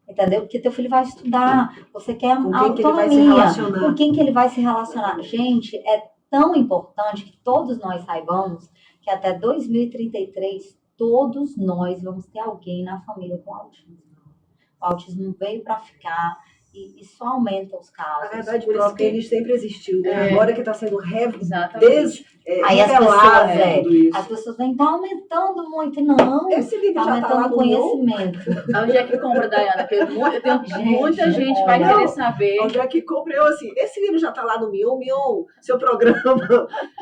Entendeu? Porque teu filho vai estudar, você quer Com quem que ele vai se autonomia, relacionar? com quem que ele vai se relacionar. Gente, é tão importante que todos nós saibamos que até 2033, todos nós vamos ter alguém na família com autismo. O autismo veio para ficar e só aumenta os casos. Na verdade, por isso que ele sempre existiu, né? É. Agora que está sendo Exatamente. Aí as revelado pessoas, tudo isso. as pessoas vêm, tá aumentando muito. Não, Esse livro tá já está lá aumentando no meu. conhecimento. Onde é que compra, Dayana? Porque eu tenho muita gente que vai Não. querer saber. Onde é que compra? Eu assim, esse livro já está lá no Mion. Mion, seu programa,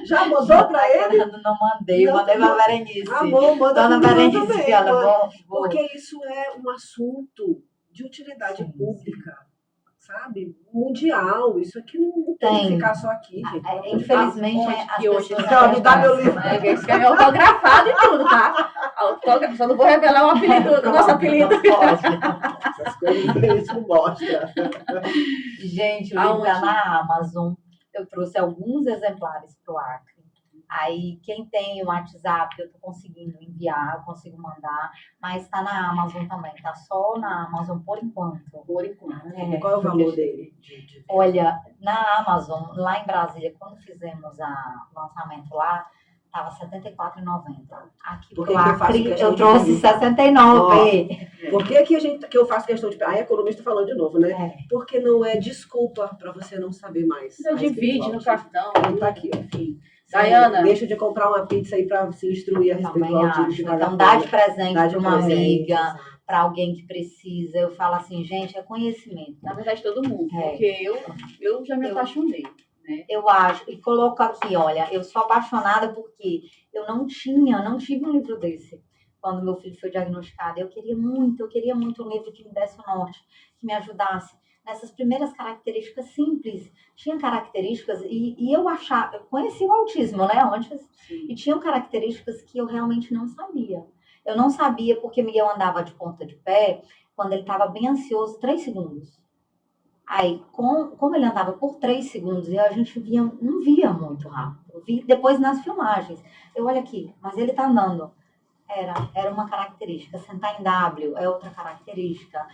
já mandou para ele? Não mandei, Não, mandei não. pra Berenice. Amor, manda Dona pro Mion Berenice, também, ela, mano. vou. Porque isso é um assunto de utilidade Sim, pública, sabe? Mundial. Isso aqui não tem que Tem. ficar só aqui, gente. Infelizmente, Onde as que hoje pessoas Não, não me dá meu pensam, livro. né? Esse é autografado e tudo, tá? Só não vou revelar o apelido, o nosso apelido. Não pode. Essas coisas a gente não mostra. Gente, o livro tá Aonde? na Amazon. Eu trouxe alguns exemplares pro Acre. Aí, quem tem o WhatsApp, eu tô conseguindo enviar, eu consigo mandar. Mas tá na Amazon também. Tá só na Amazon por enquanto. Por enquanto. E qual é o valor dele? Olha, na Amazon, lá em Brasília, quando fizemos o lançamento lá, tava R$ 74,90. Aqui Por pro que que eu faço Acre, questão eu de trouxe perguntar? 69. Por que, que eu faço questão de. Aí, a economista falando de novo, né? É. Porque não é desculpa para você não saber mais. Você mais divide espiritual. no cartão. Tá aqui, ó. Enfim. Sério, Dayana. deixa de comprar uma pizza aí para se instruir a respeito Também do autismo acho. de Então, dá de presente Dá de para uma presente, amiga, exato. para alguém que precisa. Eu falo assim, gente, é conhecimento. Na verdade, todo mundo. É. Porque eu já me apaixonei. Né? Eu acho, e coloco aqui, olha, eu sou apaixonada porque eu não tive um livro desse quando meu filho foi diagnosticado. Eu queria muito um livro que me desse o norte, que me ajudasse nessas primeiras características simples. Tinha características, e eu conheci o autismo, né, antes, Sim. e tinham características que eu realmente não sabia. Eu não sabia porque Miguel andava de ponta de pé quando ele estava bem ansioso, 3 segundos. Aí, como ele andava por 3 segundos, e a gente não via muito rápido. Eu vi depois nas filmagens. Eu olho aqui, mas ele tá andando. Era uma característica. Sentar em W é outra característica.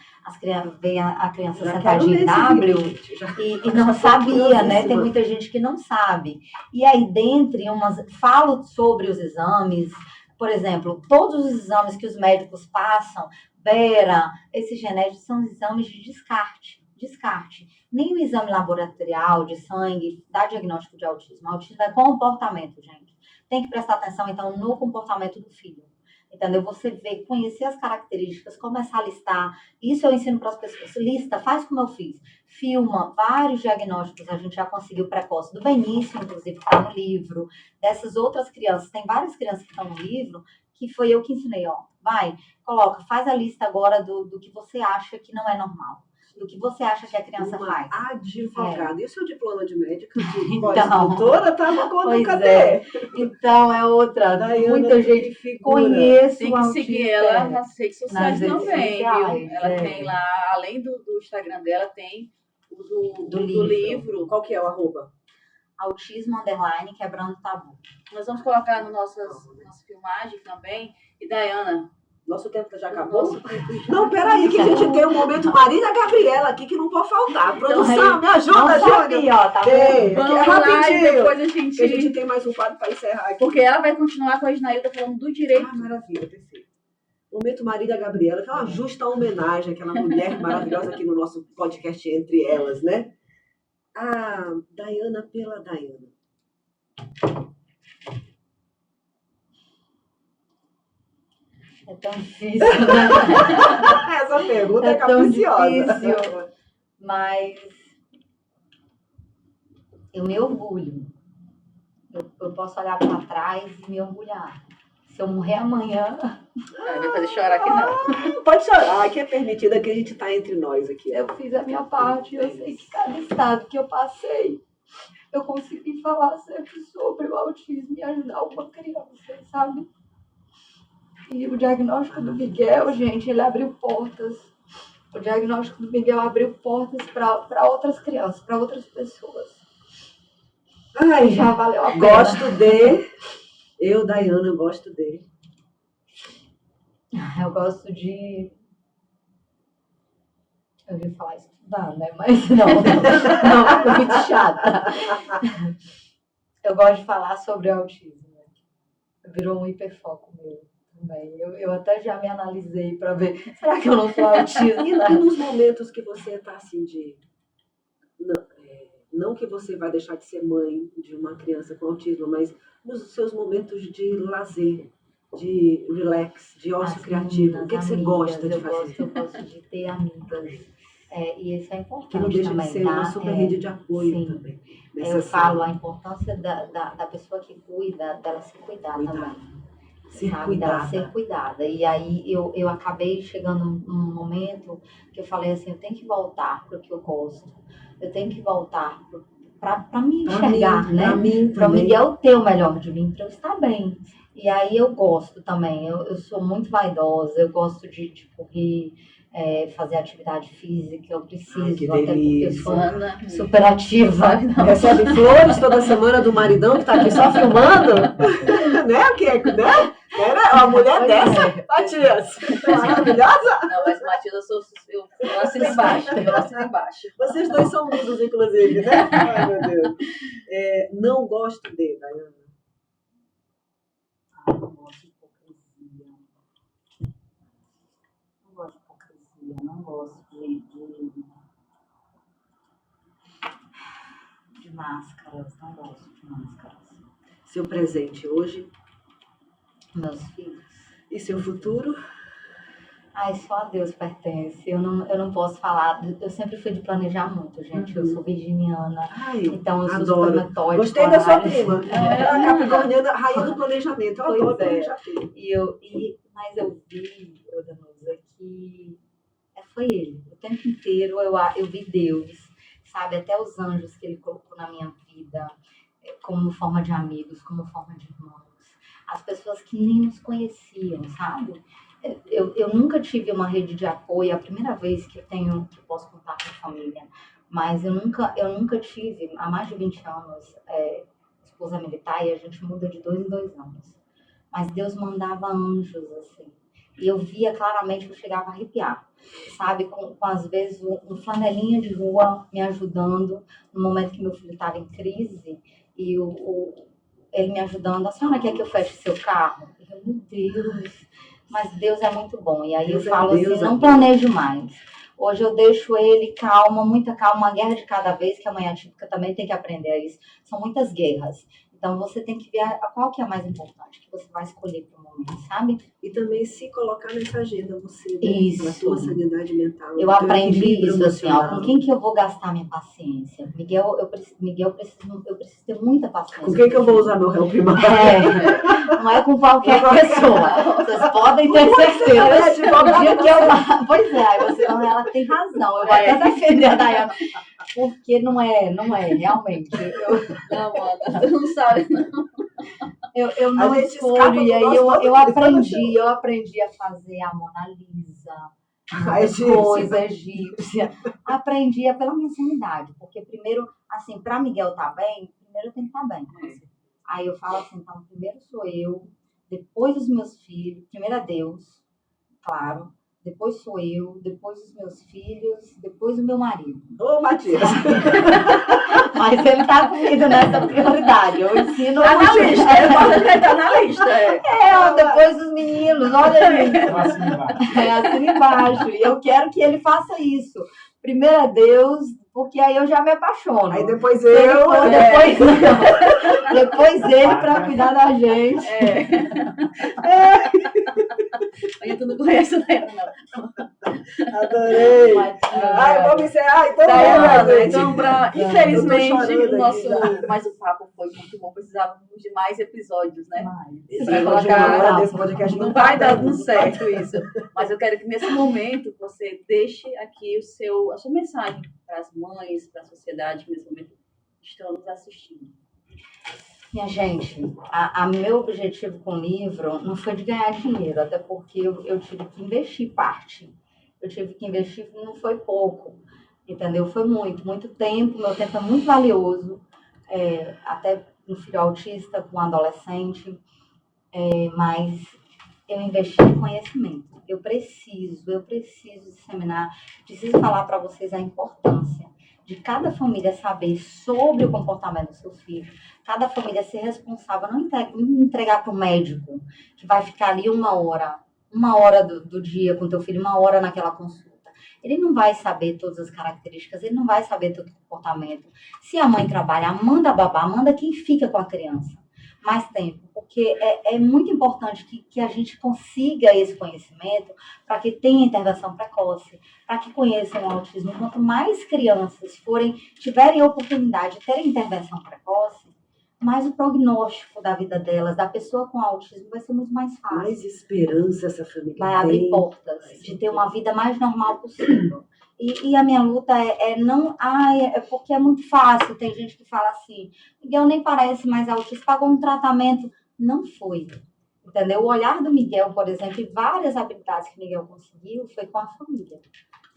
Vem a criança Já sentadinha em quero ler esse W vídeo, já. e não sabia, né? Tem muita gente que não sabe. E aí, falo sobre os exames. Por exemplo, todos os exames que os médicos passam, Bera, esses genéticos são exames de descarte. Nem o exame laboratorial de sangue dá diagnóstico de autismo. Autismo é comportamento, gente. Tem que prestar atenção, então, no comportamento do filho. Entendeu? Você vê, conhecer as características, começar a listar. Isso eu ensino para as pessoas. Lista, faz como eu fiz. Filma vários diagnósticos. A gente já conseguiu precoce do Benício, inclusive, que está no livro. Dessas outras crianças. Tem várias crianças que estão no livro, que foi eu que ensinei. Ó, coloca, faz a lista agora do que você acha que não é normal. Do que você acha que a criança faz. Advogada. E o seu diploma de médica? Então. Pós-doutora estava com Pois cadê? é. Então, é outra. Dayana, Muita gente figura. conhece Tem o que autismo. seguir ela nas redes sociais redes também, sociais, viu? Ela é. tem lá, além do Instagram dela, tem o do livro. livro. Qual que é o arroba? Autismo _ quebrando tabu. Nós vamos colocar no nossa filmagem também. E Dayana, Nosso tempo já acabou? nosso tempo já Não, peraí, que a gente tem um momento Marília Gabriela aqui que não pode faltar. Produção, me ajuda, Não Júnior. sabia, ó, tá Tem, vendo? aqui Vamos é lá e rapidinho. depois a Que a gente gente... tem mais um quadro para encerrar aqui. Porque ela vai continuar com a Isnailda falando do direito. Maravilha, perfeito. Momento Marília Gabriela, que é uma justa homenagem àquela mulher maravilhosa aqui no nosso podcast Entre Elas, né? A Dayana pela Dayana. É tão difícil, né? Essa pergunta é É tão capciosa. difícil. Mas eu me orgulho. Eu posso olhar para trás e me orgulhar. Se eu morrer amanhã, Vai fazer chorar aqui não. Pode chorar, aqui é permitido, aqui a gente tá entre nós aqui. eu fiz a minha parte. Eu sei que cada estado que eu passei, eu consegui falar sempre sobre o autismo e ajudar uma criança, sabe? E o diagnóstico do Miguel, gente, ele abriu portas. O diagnóstico do Miguel abriu portas para outras crianças, para outras pessoas. Ai, Já valeu a pena. gosto de... Eu, Dayana, gosto de... Eu gosto de... Eu ia falar estudar, né? Mas não, é muito chata. Eu gosto de falar sobre autismo. Virou um hiperfoco meu também. Eu até já me analisei para ver, será que eu não sou autista? E nos momentos que você tá assim de... Não que você vai deixar de ser mãe de uma criança com autismo, mas nos seus momentos de lazer, de relax, de ócio criativo, o que você gosta de fazer? Eu gosto de ter amigas. E isso é importante Que não deixa também, de ser tá? uma super rede de apoio sim. também. Eu falo a importância da pessoa que cuida, dela se cuidar também. Ser Sabe, dela cuidada. ser cuidada. E aí eu acabei chegando num momento que eu falei assim, eu tenho que voltar para o que eu gosto. Eu tenho que voltar para me enxergar, né? Para o Miguel ter o melhor de mim, para eu estar bem. E aí eu gosto também. Eu sou muito vaidosa, eu gosto de correr, fazer atividade física, eu preciso, que até porque eu delícia. sou super ativa. Recebe flores toda semana do maridão que tá aqui só filmando? Né? O que é? Né? Uma mulher dessa, Matias, maravilhosa. Não, mas Matilda, eu assino embaixo. Vocês dois são lindos, inclusive, né? Ai, meu Deus. Não gosto de, Dayana. Não gosto de hipocrisia. Não gosto de hipocrisia. Não gosto de máscaras. Não gosto de máscaras. Seu presente hoje Meus filhos. e seu futuro? Ai, só a Deus pertence. Eu não posso falar. Eu sempre fui de planejar muito, gente. Eu sou virginiana. Ai, Então eu sou adoro. super metódica. Gostei da sua horários. prima. A capricorniana, rainha do planejamento. Eu Pois adoro é. planejar tudo. Mas eu vi, Danusa, que foi ele. O tempo inteiro eu vi Deus, sabe? Até os anjos que ele colocou na minha vida, como forma de amigos, como forma de irmãos. As pessoas que nem nos conheciam, sabe? Eu nunca tive uma rede de apoio, é a primeira vez que eu posso contar com a família, mas eu nunca tive, há mais de 20 anos, esposa militar, e a gente muda de 2 em 2 anos. Mas Deus mandava anjos, assim, e eu via claramente que eu chegava a arrepiar, sabe? Com às vezes, um flanelinha de rua me ajudando, no momento que meu filho estava em crise, e ele me ajudando, a senhora quer que eu feche seu carro? Eu, meu Deus... Mas Deus é muito bom. E aí Deus eu falo Deus assim, não planejo mais. Hoje eu deixo ele calma, muita calma, uma guerra de cada vez, que a mãe atípica também tem que aprender a isso. São muitas guerras. Então você tem que ver qual que é a mais importante, que você vai escolher para o momento, sabe? E também se colocar nessa agenda, você, né? Isso. A sua sanidade mental. Eu aprendi isso, assim, com quem que eu vou gastar minha paciência? Miguel, eu preciso ter muita paciência. Com quem que eu vou usar meu réu primário? Não é com qualquer pessoa. Vocês podem ter certeza. Pois é, aí você não, ela tem razão. Eu vou até defender a Dayana. Porque não é, realmente. Não, Amanda, tu não sabe, não. Eu não escolho, e aí eu aprendi a fazer a Mona Lisa, coisa egípcia. Aprendi pela minha sanidade, porque primeiro, assim, para Miguel estar bem, primeiro eu tenho que estar bem. Aí eu falo assim, então, primeiro sou eu, depois os meus filhos, primeiro é Deus, claro, depois sou eu, depois os meus filhos, depois o meu marido. Ô, Matias! Mas ele tá comigo nessa prioridade. Eu ensino. Tá na lista, é importante que ele tá na lista. Depois os meninos, olha aí. Assina embaixo. E eu quero que ele faça isso. Primeiro é Deus, porque aí eu já me apaixono. Aí depois eu. Depois ele pra cuidar da gente. Aí tu não conhece a Dayana, não. Adorei. Vamos encerrar então. Dayana, então, infelizmente, o papo foi muito bom. Precisávamos de mais episódios, né? Esse Pra negócio de colocar- uma hora desse podcast Não tá vai dar dando. muito certo isso. Mas eu quero que nesse momento você deixe aqui a sua mensagem para as mães, para a sociedade que nesse momento estão nos assistindo. Minha gente, meu objetivo com o livro não foi de ganhar dinheiro, até porque eu tive que investir parte. Eu tive que investir, não foi pouco, entendeu? Foi muito tempo, meu tempo é muito valioso, até um filho autista, com um adolescente, mas eu investi em conhecimento. Eu preciso disseminar, preciso falar para vocês a importância de cada família saber sobre o comportamento do seu filho, cada família ser responsável, não entregar para o médico, que vai ficar ali uma hora do dia com teu filho, uma hora naquela consulta. Ele não vai saber todas as características, ele não vai saber todo o comportamento. Se a mãe trabalha, manda babá, manda quem fica com a criança mais tempo, porque é muito importante que a gente consiga esse conhecimento para que tenha intervenção precoce, para que conheçam o autismo. Quanto mais crianças tiverem a oportunidade de terem intervenção precoce, mais o prognóstico da vida delas, da pessoa com autismo, vai ser muito mais fácil. Mais esperança essa família Vai tem. abrir portas de ter uma vida mais normal possível. E a minha luta é porque é muito fácil. Tem gente que fala assim, Miguel nem parece mais autista, pagou um tratamento. Não foi, entendeu? O olhar do Miguel, por exemplo, e várias habilidades que o Miguel conseguiu foi com a família,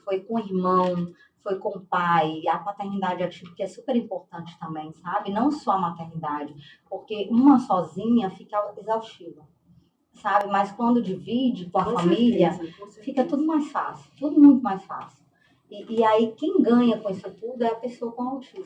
foi com o irmão, foi com o pai. A paternidade atípica é super importante também, sabe? Não só a maternidade, porque uma sozinha fica exaustiva, sabe? Mas quando divide com a família, fica tudo mais fácil, tudo muito mais fácil. E aí quem ganha com isso tudo é a pessoa com autismo.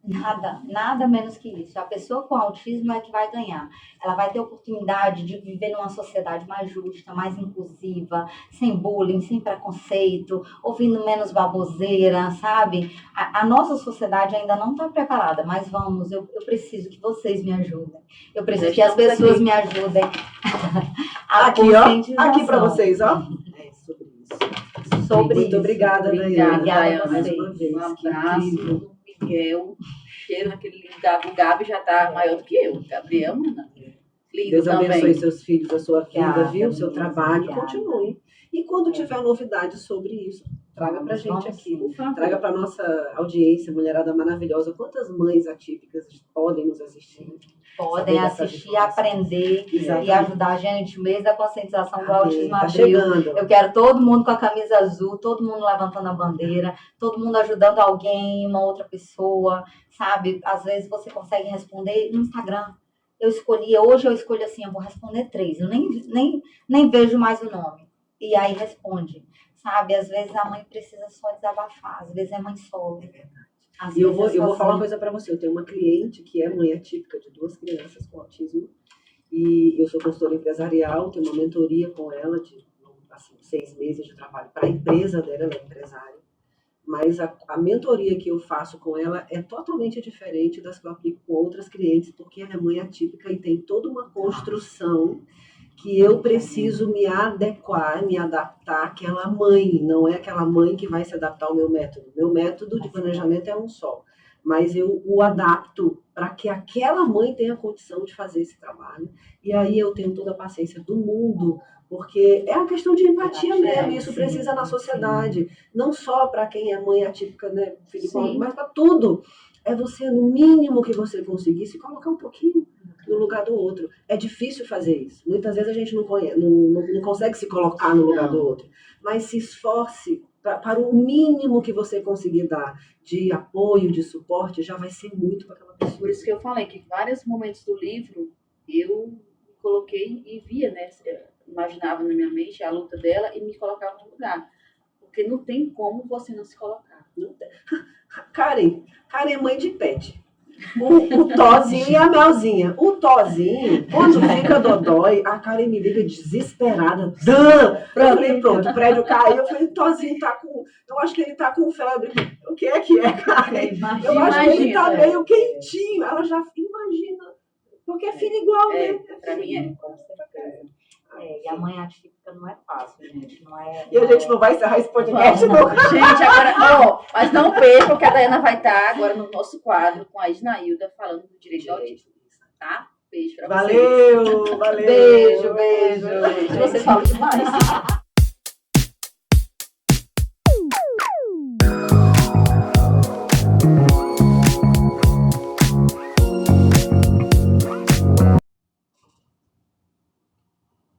Nada menos que isso. A pessoa com autismo é que vai ganhar. Ela vai ter a oportunidade de viver numa sociedade mais justa, mais inclusiva, sem bullying, sem preconceito, ouvindo menos baboseira, sabe? A nossa sociedade ainda não está preparada, mas vamos, eu preciso que vocês me ajudem. Eu preciso que as pessoas me ajudem. Aqui, ó. Aqui para vocês, ó. É sobre isso. Muito obrigada, Daiane. Obrigada a mais vocês. uma vez. Um Que abraço incrível. do Miguel. Cheiro naquele livro o Gabi já está maior do que eu. Gabriel, mano. Lindo Deus também. abençoe seus filhos, a sua vida, Obrigada, viu? Seu obrigada. trabalho. Continue. E quando tiver novidades sobre isso, traga pra gente aqui. Por favor. Traga pra nossa audiência, mulherada maravilhosa. Quantas mães atípicas podem nos assistir? Podem Saber dessas assistir, informações. aprender Exatamente. e ajudar a gente. Mês da conscientização do Amém. autismo Tá abril. chegando. Eu quero todo mundo com a camisa azul, todo mundo levantando a bandeira, todo mundo ajudando alguém, uma outra pessoa, sabe? Às vezes você consegue responder no Instagram. Hoje eu escolhi assim, eu vou responder 3. Eu nem vejo mais o nome. E aí responde, sabe? Às vezes a mãe precisa só desabafar, às vezes é mãe solo. Às E eu vezes vou é falar uma sozinha. coisa pra você. Eu tenho uma cliente que é mãe atípica de 2 crianças com autismo. E eu sou consultora empresarial, tenho uma mentoria com ela de 6 meses de trabalho para a empresa dela, ela é empresária. Mas a mentoria que eu faço com ela é totalmente diferente das que eu aplico com outras clientes, porque ela é mãe atípica e tem toda uma construção que eu preciso me adequar, me adaptar àquela mãe. Não é aquela mãe que vai se adaptar ao meu método. Meu método de planejamento é um só. Mas eu o adapto para que aquela mãe tenha condição de fazer esse trabalho. E aí eu tenho toda a paciência do mundo, porque é uma questão de empatia mesmo. Isso precisa na sociedade. Não só para quem é mãe atípica, né, filho com autismo, mas para tudo. É você, no mínimo que você conseguir, se colocar um pouquinho no lugar do outro. É difícil fazer isso. Muitas vezes a gente não consegue se colocar no lugar do outro. Mas se esforce para o mínimo que você conseguir dar de apoio, de suporte, já vai ser muito para aquela pessoa. Por isso que eu falei que em vários momentos do livro eu me coloquei e via, né? Imaginava na minha mente a luta dela e me colocava no lugar. Porque não tem como você não se colocar. Karen é mãe de pet. O Tozinho e a Melzinha. O Tozinho, quando fica dodói, a Karen me liga desesperada. Eu falei, pronto, o prédio caiu. Eu falei, Tozinho tá com... Eu acho que ele tá com febre. O que é, Karen? Eu acho que ele tá meio quentinho. Ela já imagina. Porque é filho igual, né? Pra mim é. Com certeza. E a mãe atípica não é fácil, gente. Não é, E a gente não vai encerrar esse podcast, não. Gente, agora, mas não percam que a Daiana vai estar agora no nosso quadro com a Isnailda falando do direito ao autismo. tá? Beijo pra vocês. Valeu! Beijo, beijo. Você fala demais.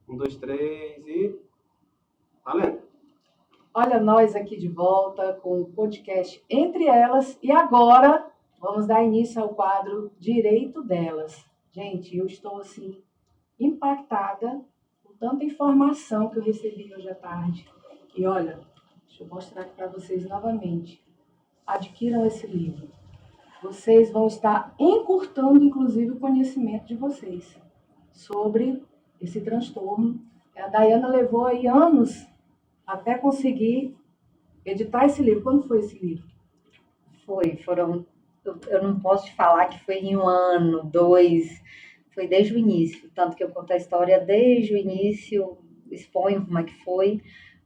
Um, dois, três e... Valendo! Olha nós aqui de volta com o podcast Entre Elas e agora vamos dar início ao quadro Direito Delas. Gente, eu estou assim impactada com tanta informação que eu recebi hoje à tarde. E olha, deixa eu mostrar aqui para vocês novamente. Adquiram esse livro. Vocês vão estar encurtando inclusive o conhecimento de vocês sobre esse transtorno. A Dayana levou aí anos até conseguir editar esse livro. Quando foi esse livro? Eu não posso te falar que foi em 1 ano, 2, foi desde o início. Tanto que eu conto a história desde o início, exponho como é que foi,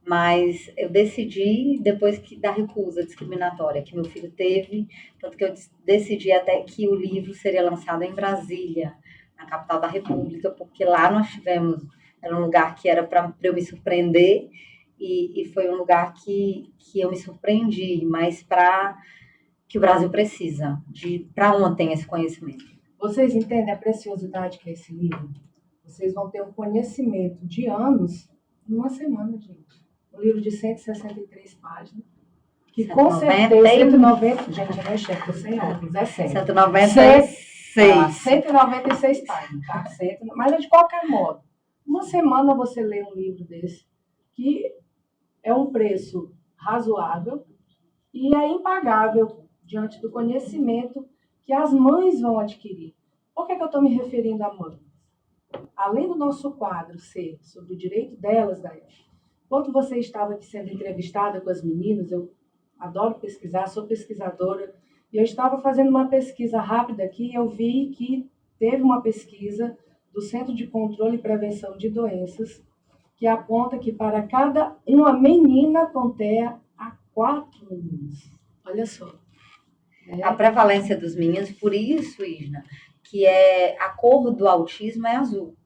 mas eu decidi, depois da recusa discriminatória que meu filho teve, tanto que eu decidi até que o livro seria lançado em Brasília, na capital da República, porque lá nós tivemos, era um lugar que era para eu me surpreender, e foi um lugar que eu me surpreendi, mas para que o Brasil precisa, para ontem esse conhecimento. Vocês entendem a preciosidade que é esse livro? Vocês vão ter um conhecimento de anos numa semana, gente. Um livro de 163 páginas, que com certeza 190, gente, não é chefe, tô sem óculos, é 100. 196 páginas, tá? Mas de qualquer modo, uma semana você lê um livro desse, que é um preço razoável e é impagável diante do conhecimento que as mães vão adquirir. Por que eu estou me referindo à mãe? Além do nosso quadro ser sobre o direito delas, Dayana, enquanto você estava aqui sendo entrevistada com as meninas, eu adoro pesquisar, sou pesquisadora, e eu estava fazendo uma pesquisa rápida aqui e eu vi que teve uma pesquisa do Centro de Controle e Prevenção de Doenças que aponta que para cada uma menina com TEA, há 4 meninos. Olha só. A prevalência dos meninos, por isso, Isna, que a cor do autismo é azul,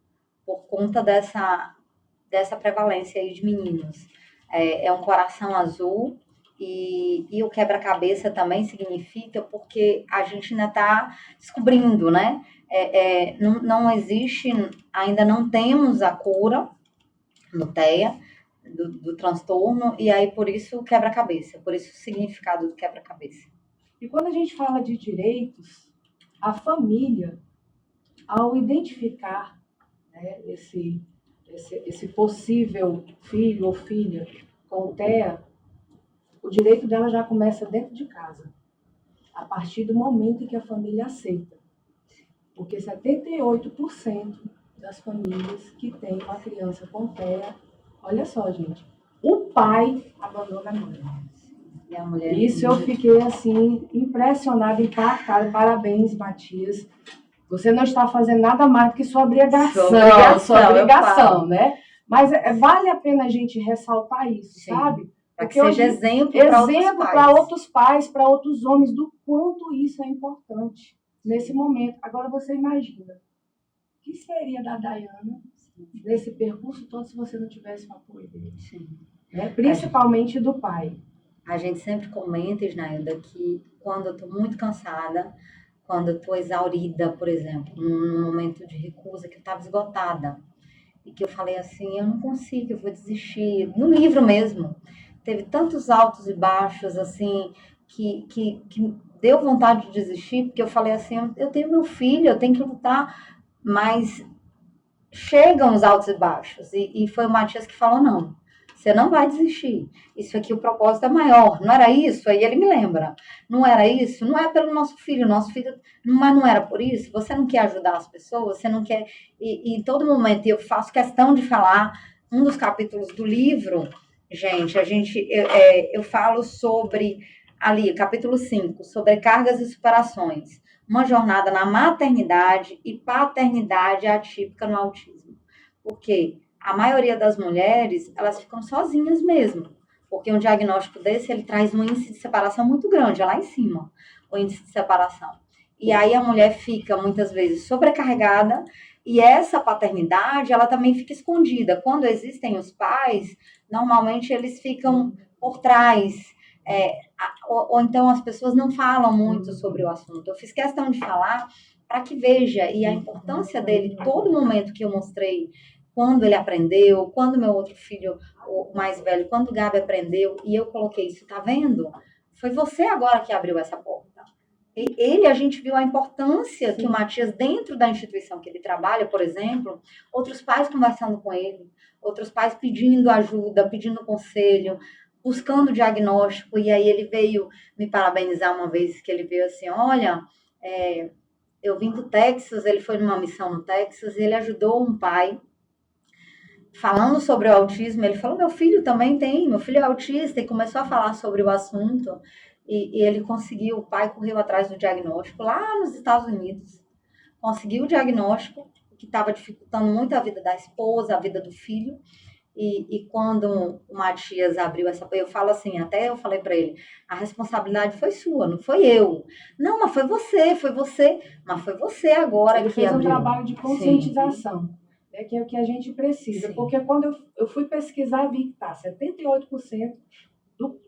por conta dessa prevalência aí de meninos. É um coração azul e o quebra-cabeça também significa porque a gente ainda está descobrindo, né? Não existe, ainda não temos a cura no TEA, do transtorno, e aí por isso o quebra-cabeça, por isso o significado do quebra-cabeça. E quando a gente fala de direitos, a família, ao identificar, né, esse possível filho ou filha com TEA, o direito dela já começa dentro de casa, a partir do momento em que a família aceita. Porque 78% das famílias que têm uma criança com TEA, olha só, gente, o pai abandona a mãe. E a mulher... Isso eu fiquei, assim, impressionada, impactada. Parabéns, Matias. Você não está fazendo nada mais do que sua obrigação, né? Mas vale a pena a gente ressaltar isso, sim, sabe? Para que seja exemplo para outros pais, para outros homens, do quanto isso é importante nesse momento. Agora você imagina, o que seria da Dayana nesse percurso todo se você não tivesse o apoio dele? Sim. Né? Principalmente do pai. A gente sempre comenta, Isnailda, que quando eu estou muito cansada, quando eu estou exaurida, por exemplo, num momento de recusa, que eu estava esgotada, e que eu falei assim, eu não consigo, eu vou desistir. No livro mesmo, teve tantos altos e baixos, assim, que deu vontade de desistir, porque eu falei assim, eu tenho meu filho, eu tenho que lutar, mas chegam os altos e baixos. E foi o Matias que falou, não, você não vai desistir. Isso aqui, o propósito é maior. Não era isso? Aí ele me lembra. Não era isso? Não é pelo nosso filho. Mas não era por isso? Você não quer ajudar as pessoas? Você não quer... E em todo momento, eu faço questão de falar, um dos capítulos do livro, gente, eu falo sobre, ali, capítulo 5, sobrecargas e superações. Uma jornada na maternidade e paternidade atípica no autismo. Por quê? A maioria das mulheres, elas ficam sozinhas mesmo, porque um diagnóstico desse, ele traz um índice de separação muito grande, é lá em cima, o índice de separação. E aí a mulher fica, muitas vezes, sobrecarregada, e essa paternidade, ela também fica escondida. Quando existem os pais, normalmente eles ficam por trás, ou então as pessoas não falam muito sobre o assunto. Eu fiz questão de falar para que veja, e a importância dele, todo momento que eu mostrei, quando ele aprendeu, quando meu outro filho, o mais velho, quando o Gabi aprendeu, e eu coloquei isso, tá vendo? Foi você agora que abriu essa porta. A gente viu a importância que o Matias, dentro da instituição que ele trabalha, por exemplo, outros pais conversando com ele, outros pais pedindo ajuda, pedindo conselho, buscando diagnóstico, e aí ele veio me parabenizar uma vez, que ele veio assim, olha, eu vim do Texas, ele foi numa missão no Texas, e ele ajudou um pai, falando sobre o autismo, ele falou, meu filho é autista, e começou a falar sobre o assunto, e ele conseguiu, o pai correu atrás do diagnóstico lá nos Estados Unidos, conseguiu o diagnóstico, que estava dificultando muito a vida da esposa, a vida do filho, e quando o Matias abriu essa, eu falo assim, até eu falei para ele, a responsabilidade foi sua, não foi eu. Não, mas foi você, mas foi você agora ele que fez abriu. um trabalho de conscientização, que é o que a gente precisa, Sim. porque quando eu fui pesquisar, vi que 78%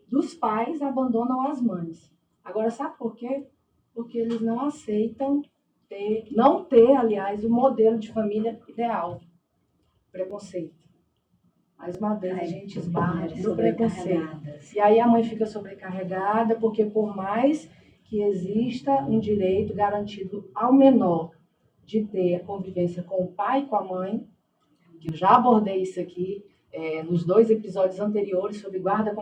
dos pais abandonam as mães. Agora, sabe por quê? Porque eles não aceitam não ter, aliás, o modelo de família ideal. Preconceito. Mais uma vez, a gente esbarra no preconceito. E aí a mãe fica sobrecarregada, porque por mais que exista um direito garantido ao menor de ter a convivência com o pai e com a mãe, que eu já abordei isso aqui, nos 2 episódios anteriores sobre guarda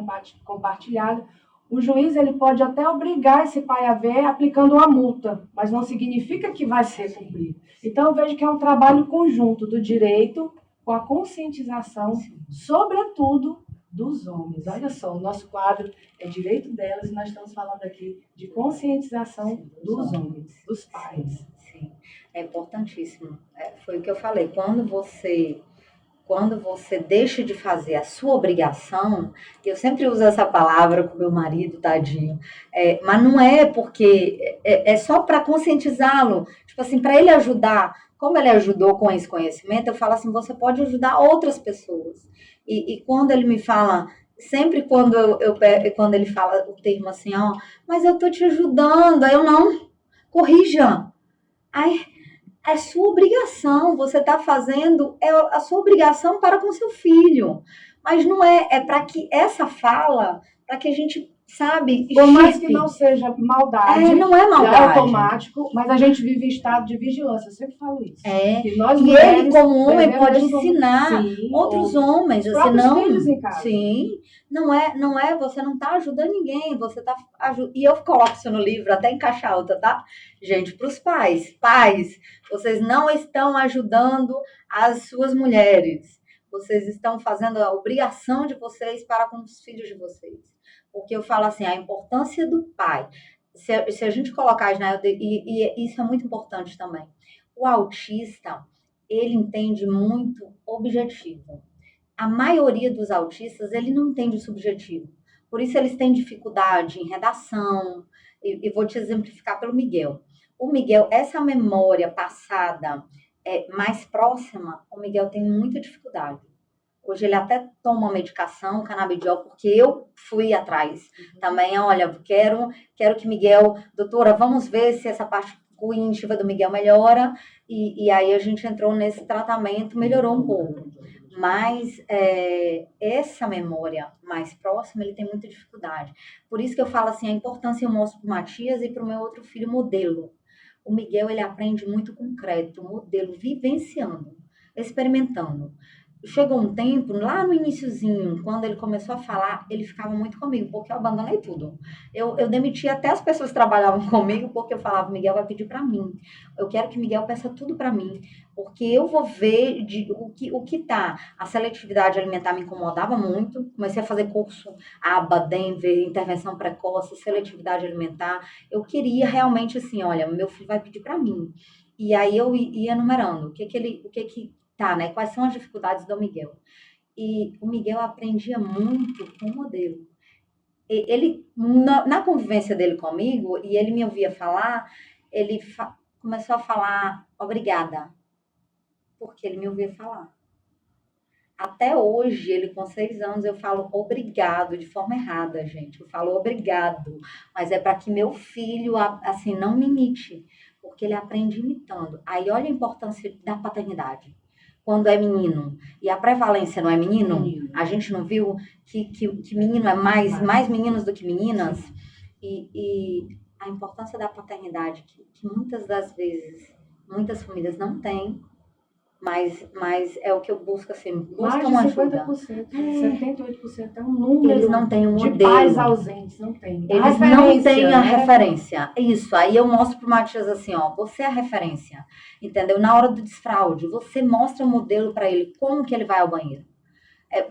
compartilhada, o juiz ele pode até obrigar esse pai a ver aplicando uma multa, mas não significa que vai ser cumprido. Então, eu vejo que é um trabalho conjunto do direito com a conscientização, sobretudo, dos homens. Olha só, o nosso quadro é Direito Delas e nós estamos falando aqui de conscientização dos homens, dos pais. Sim, é importantíssimo. Foi o que eu falei, quando você deixa de fazer a sua obrigação, eu sempre uso essa palavra com meu marido, tadinho, mas não é porque é só para conscientizá-lo, tipo assim, para ele ajudar, como ele ajudou com esse conhecimento, eu falo assim, você pode ajudar outras pessoas. E quando ele me fala, sempre quando quando ele fala o termo assim, ó, mas eu tô te ajudando, aí eu não, corrija. Ai, é sua obrigação, você está fazendo, é a sua obrigação para com seu filho. Mas não é para que essa fala, para que a gente, sabe, por mais que não seja maldade, não é maldade. É automático, mas a gente vive em estado de vigilância, eu sempre falo isso. E ele, como homem, pode ensinar outros homens. Os assim, não, filhos em casa. Sim, não é, você não está ajudando ninguém, você está ajudando. E eu coloco isso no livro, até em caixa alta, tá? Gente, para os pais, vocês não estão ajudando as suas mulheres. Vocês estão fazendo a obrigação de vocês para com os filhos de vocês. Porque eu falo assim, a importância do pai. Se a gente colocar, né, e isso é muito importante também. O autista, ele entende muito objetivo. A maioria dos autistas, ele não entende o subjetivo. Por isso, eles têm dificuldade em redação. E vou te exemplificar pelo Miguel. O Miguel, essa memória passada mais próxima, o Miguel tem muita dificuldade. Hoje ele até toma medicação, canabidiol, porque eu fui atrás. Também, olha, quero que Miguel... Doutora, vamos ver se essa parte cognitiva do Miguel melhora. E aí a gente entrou nesse tratamento, melhorou um pouco. Mas essa memória mais próxima, ele tem muita dificuldade. Por isso que eu falo assim, a importância eu mostro para o Matias e para o meu outro filho, modelo. O Miguel, ele aprende muito concreto, modelo, vivenciando, experimentando. Chegou um tempo, lá no iniciozinho, quando ele começou a falar, ele ficava muito comigo, porque eu abandonei tudo. Eu demiti até as pessoas que trabalhavam comigo, porque eu falava, Miguel vai pedir para mim. Eu quero que Miguel peça tudo para mim, porque eu vou ver o que tá. A seletividade alimentar me incomodava muito, comecei a fazer curso ABA, Denver, intervenção precoce, seletividade alimentar. Eu queria realmente assim, olha, meu filho vai pedir para mim. E aí eu ia enumerando, o que tá, né? Quais são as dificuldades do Miguel? E o Miguel aprendia muito com o modelo. Ele, na convivência dele comigo, e ele me ouvia falar, ele começou a falar obrigada, porque ele me ouvia falar. Até hoje, ele com 6 anos, eu falo obrigado de forma errada, gente. Eu falo obrigado, mas é para que meu filho, assim, não me imite, porque ele aprende imitando. Aí olha a importância da paternidade. Quando é menino, e a prevalência não é menino, a gente não viu que menino é mais meninos do que meninas? E a importância da paternidade, que muitas das vezes, muitas famílias não têm, mas é o que eu busco, assim, buscam Mais de ajuda. 50%, 78% é um número Eles não têm um de modelo. pais ausentes, não tem. Eles não têm a referência. Isso, aí eu mostro pro Matias assim, ó, você é a referência, entendeu? Na hora do desfraude, você mostra o modelo para ele, como que ele vai ao banheiro.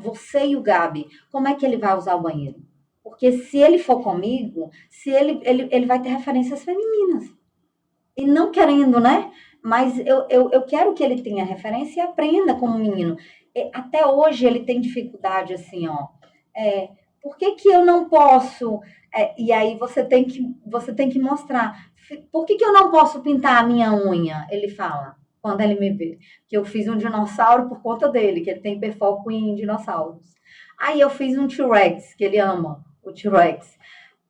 Você e o Gabi, como é que ele vai usar o banheiro? Porque se ele for comigo, ele vai ter referências femininas. E não querendo, né? Mas eu quero que ele tenha referência e aprenda como menino. Até hoje ele tem dificuldade, assim, ó. Por que eu não posso? E aí você tem que mostrar. Por que eu não posso pintar a minha unha? Ele fala, quando ele me vê. Que eu fiz um dinossauro por conta dele, que ele tem hiperfoco em dinossauros. Aí eu fiz um T-Rex, que ele ama, o T-Rex.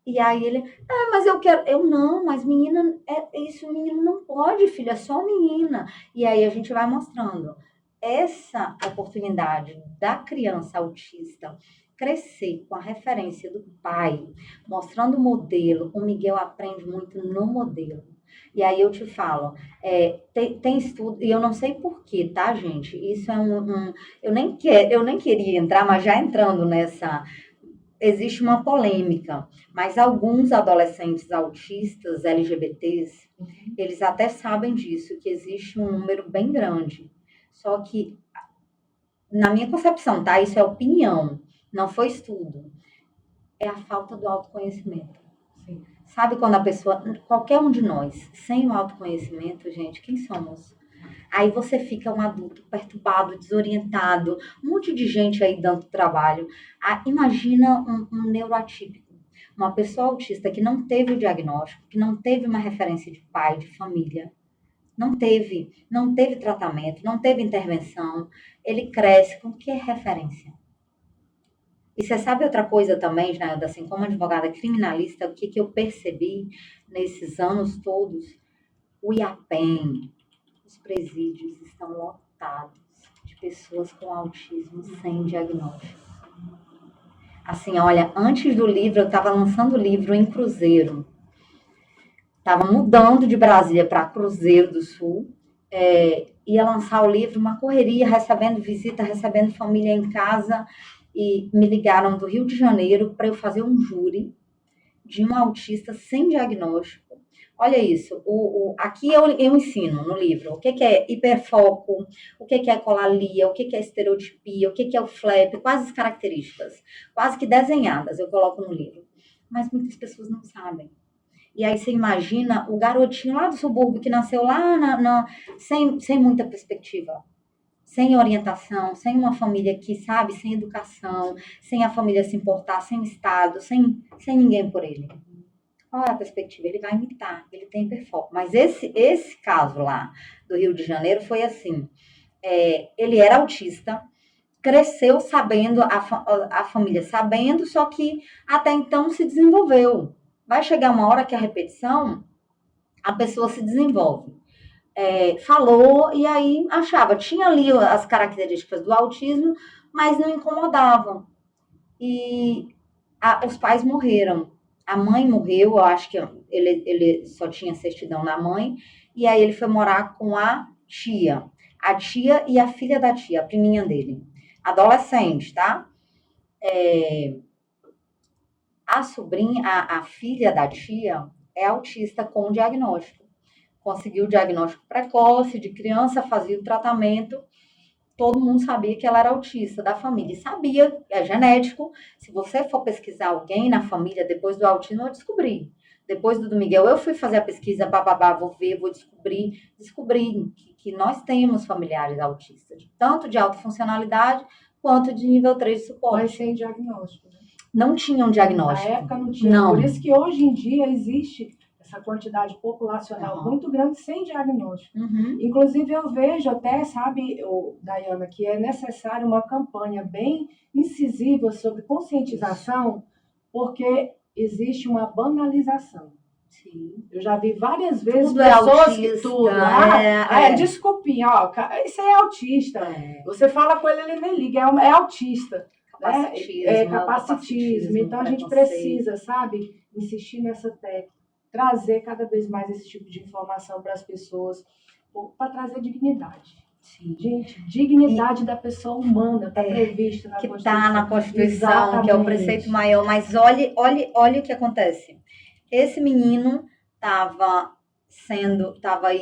E aí ele, mas eu quero. Eu não, mas menina, isso menino não pode, filha, é só menina. E aí a gente vai mostrando essa oportunidade da criança autista crescer com a referência do pai, mostrando o modelo. O Miguel aprende muito no modelo. E aí eu te falo, tem estudo, e eu não sei porquê, tá, gente? Isso é eu nem queria entrar, mas já entrando nessa. Existe uma polêmica, mas alguns adolescentes autistas, LGBTs, eles até sabem disso, que existe um número bem grande. Só que, na minha concepção, tá? Isso é opinião, não foi estudo. É a falta do autoconhecimento. Sim. Sabe quando a pessoa, qualquer um de nós, sem o autoconhecimento, gente, quem somos? Aí você fica um adulto perturbado, desorientado, um monte de gente aí dando trabalho. Imagina um neuroatípico, uma pessoa autista que não teve o diagnóstico, que não teve uma referência de pai, de família, não teve tratamento, não teve intervenção, ele cresce com que referência? E você sabe outra coisa também, Janailda, assim, como advogada criminalista, o que eu percebi nesses anos todos? O IAPEM, os presídios estão lotados de pessoas com autismo sem diagnóstico. Assim, olha, antes do livro, eu estava lançando o livro em Cruzeiro. Estava mudando de Brasília para Cruzeiro do Sul. Ia lançar o livro, uma correria, recebendo visita, recebendo família em casa. E me ligaram do Rio de Janeiro para eu fazer um júri de um autista sem diagnóstico. Olha isso, aqui eu ensino no livro o que é hiperfoco, o que é ecolalia, o que é estereotipia, o que é o flap, quais as características, quase que desenhadas eu coloco no livro. Mas muitas pessoas não sabem. E aí você imagina o garotinho lá do subúrbio que nasceu lá sem muita perspectiva, sem orientação, sem uma família que sabe, sem educação, sem a família se importar, sem o Estado, sem ninguém por ele. Qual é a perspectiva? Ele vai imitar, ele tem hiperfoco. Mas esse caso lá do Rio de Janeiro foi assim, ele era autista, cresceu sabendo, a família sabendo, só que até então se desenvolveu. Vai chegar uma hora que a repetição, a pessoa se desenvolve. Falou e aí achava, tinha ali as características do autismo, mas não incomodavam. E os pais morreram. A mãe morreu, eu acho que ele só tinha certidão na mãe, e aí ele foi morar com a tia e a filha da tia, a priminha dele. Adolescente, tá? A sobrinha, a filha da tia é autista com diagnóstico. Conseguiu o diagnóstico precoce, de criança, fazia o tratamento. Todo mundo sabia que ela era autista da família. E sabia, é genético. Se você for pesquisar alguém na família depois do autismo, eu descobri. Depois do Miguel, eu fui fazer a pesquisa, vou ver, vou descobrir. Descobri que nós temos familiares autistas, tanto de alta funcionalidade quanto de nível 3 de suporte. Mas sem diagnóstico, né? Não tinham diagnóstico. Na época não tinha. Não. Por isso que hoje em dia existe essa quantidade populacional Aham. muito grande sem diagnóstico. Uhum. Inclusive, eu vejo até, sabe, Dayana, que é necessário uma campanha bem incisiva sobre conscientização, porque existe uma banalização. Sim. Eu já vi várias vezes Tudo é pessoas autista, que tudo. é. Desculpinha, ó, isso é autista. É. Você fala com ele nem liga, é autista. Capacitismo, Capacitismo. Então a gente precisa, sabe, insistir nessa técnica, trazer cada vez mais esse tipo de informação para as pessoas, para trazer dignidade. Sim. Gente, dignidade da pessoa humana está prevista na Que Constituição. está na Constituição, Exatamente. que é o preceito maior. Mas olhe o que acontece. Esse menino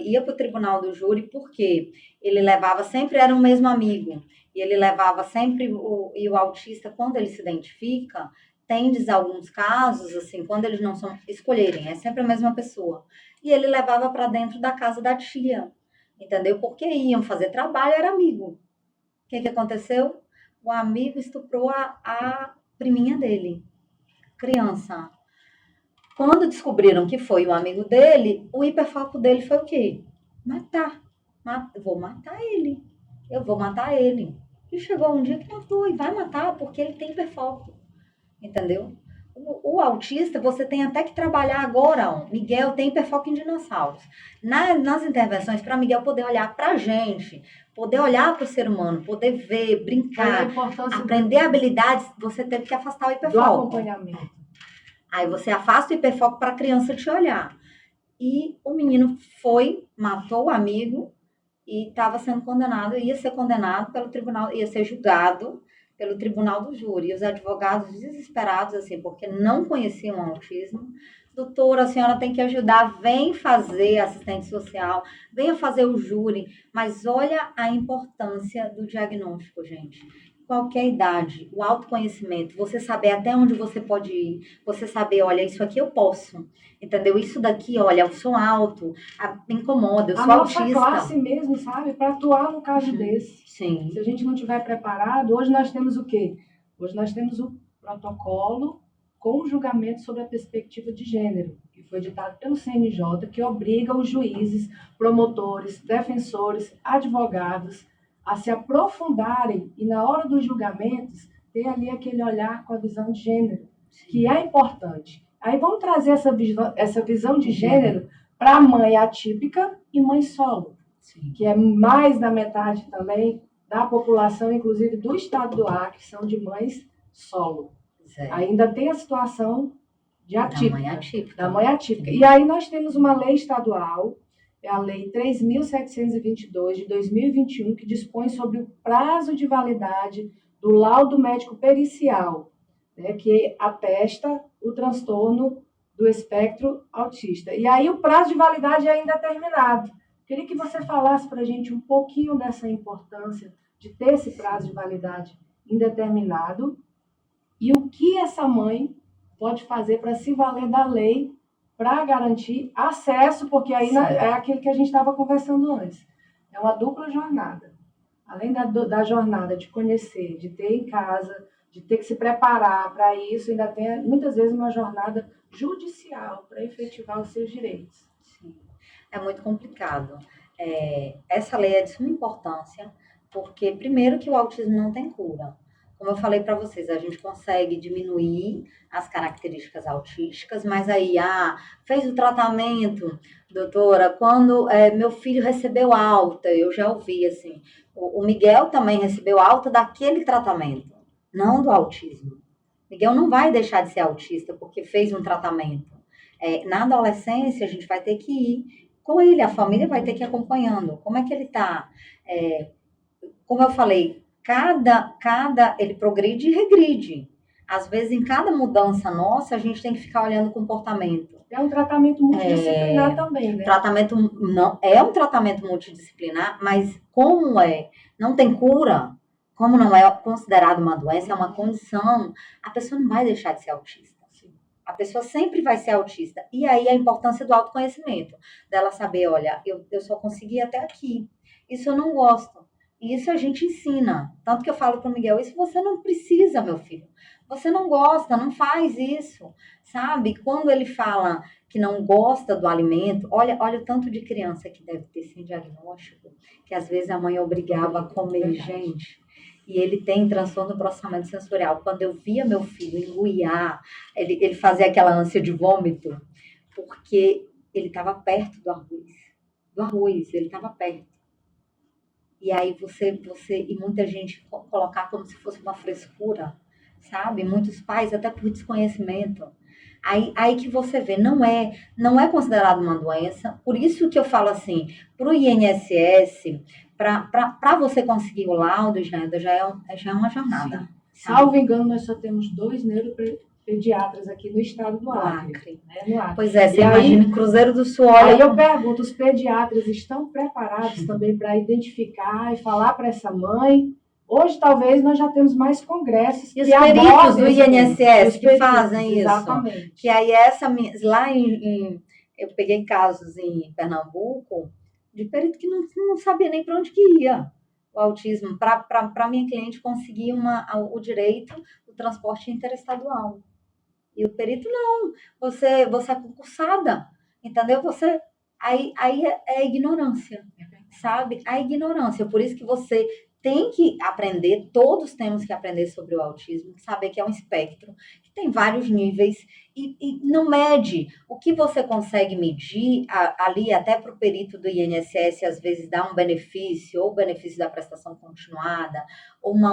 ia para o tribunal do júri porque ele levava sempre, era o mesmo amigo, e ele levava sempre, e o autista, quando ele se identifica, tendes alguns casos, assim, quando eles não são escolherem, é sempre a mesma pessoa. E ele levava para dentro da casa da tia, entendeu? Porque iam fazer trabalho, era amigo. O que aconteceu? O amigo estuprou a priminha dele, criança. Quando descobriram que foi o amigo dele, o hiperfoco dele foi o quê? Matar. Vou matar ele. Eu vou matar ele. E chegou um dia que matou e vai matar porque ele tem hiperfoco. Entendeu? O autista, você tem até que trabalhar agora. Miguel tem hiperfoco em dinossauros. Nas intervenções, para Miguel poder olhar para a gente, poder olhar para o ser humano, poder ver, brincar, aprender habilidades, você teve que afastar o hiperfoco. Do acompanhamento. Aí você afasta o hiperfoco para a criança te olhar. E o menino matou o amigo e estava sendo condenado, ia ser condenado pelo tribunal, ia ser julgado pelo tribunal do júri. E os advogados desesperados, assim, porque não conheciam o autismo. Doutora, a senhora tem que ajudar, vem fazer assistente social, venha fazer o júri. Mas olha a importância do diagnóstico, gente. Qualquer idade, o autoconhecimento, você saber até onde você pode ir, você saber, olha, isso aqui eu posso, entendeu? Isso daqui, olha, eu sou alto, me incomoda, eu sou autista. A nossa classe mesmo, sabe? Para atuar no caso desse. Sim. Se a gente não estiver preparado, hoje nós temos o quê? Hoje nós temos o protocolo com o julgamento sobre a perspectiva de gênero, que foi ditado pelo CNJ, que obriga os juízes, promotores, defensores, advogados, a se aprofundarem e na hora dos julgamentos ter ali aquele olhar com a visão de gênero, que é importante. Aí vamos trazer essa visão de gênero para a mãe atípica e mãe solo, que é mais da metade também da população, inclusive do estado do Acre, são de mães solo. Ainda tem a situação de atípica, da mãe atípica. E aí nós temos uma lei estadual, é a Lei 3.722 de 2021, que dispõe sobre o prazo de validade do laudo médico pericial, né, que atesta o transtorno do espectro autista. E aí o prazo de validade é indeterminado. Queria que você falasse para a gente um pouquinho dessa importância de ter esse prazo de validade indeterminado e o que essa mãe pode fazer para se valer da lei para garantir acesso, porque aí é aquilo que a gente estava conversando antes. É uma dupla jornada. Além da jornada de conhecer, de ter em casa, de ter que se preparar para isso, ainda tem muitas vezes uma jornada judicial para efetivar os seus direitos. Sim. É muito complicado. Essa lei é de suma importância, porque primeiro que o autismo não tem cura. Como eu falei para vocês, a gente consegue diminuir as características autísticas, mas aí, fez o tratamento, doutora, quando meu filho recebeu alta, eu já ouvi assim, o Miguel também recebeu alta daquele tratamento, não do autismo. Miguel não vai deixar de ser autista porque fez um tratamento. Na adolescência, a gente vai ter que ir com ele, a família vai ter que ir acompanhando. Como é que ele está? Como eu falei, ele progride e regride. Às vezes, em cada mudança nossa, a gente tem que ficar olhando o comportamento. É um tratamento multidisciplinar também, né? É um tratamento multidisciplinar, mas como não tem cura, como não é considerado uma doença, é uma condição, a pessoa não vai deixar de ser autista. A pessoa sempre vai ser autista. E aí a importância do autoconhecimento, dela saber, olha, eu só consegui até aqui. Isso eu não gosto. Isso a gente ensina. Tanto que eu falo para o Miguel, isso você não precisa, meu filho. Você não gosta, não faz isso, sabe? Quando ele fala que não gosta do alimento, olha o tanto de criança que deve ter sem diagnóstico, que às vezes a mãe obrigava a comer, gente. E ele tem transtorno do processamento sensorial. Quando eu via meu filho engoiar, ele fazia aquela ânsia de vômito, porque ele estava perto do arroz. Do arroz, ele estava perto. E aí e muita gente colocar como se fosse uma frescura, sabe? Muitos pais, até por desconhecimento. Aí que você vê, não é considerado uma doença. Por isso que eu falo assim, para o INSS, para você conseguir o laudo, já é uma jornada. Sim. Salvo engano, nós só temos 2 neuropediatras aqui no estado do Acre. Acre. Né? No Acre. Pois é, você E imagina, Cruzeiro do Sul, Aí olha. eu pergunto, os pediatras estão preparados também para identificar e falar para essa mãe? Hoje, talvez, nós já temos mais congressos. E os peritos do INSS que fazem isso. Exatamente. Que aí lá eu peguei casos em Pernambuco de perito que não sabia nem para onde que ia o autismo, para minha cliente conseguir o direito do transporte interestadual. E o perito não, você é concursada, entendeu? Aí é ignorância, sabe? A ignorância, por isso que você tem que aprender, todos temos que aprender sobre o autismo, saber que é um espectro, que tem vários níveis, e não mede. O que você consegue medir ali, até para o perito do INSS, às vezes dá um benefício, ou o benefício da prestação continuada, ou um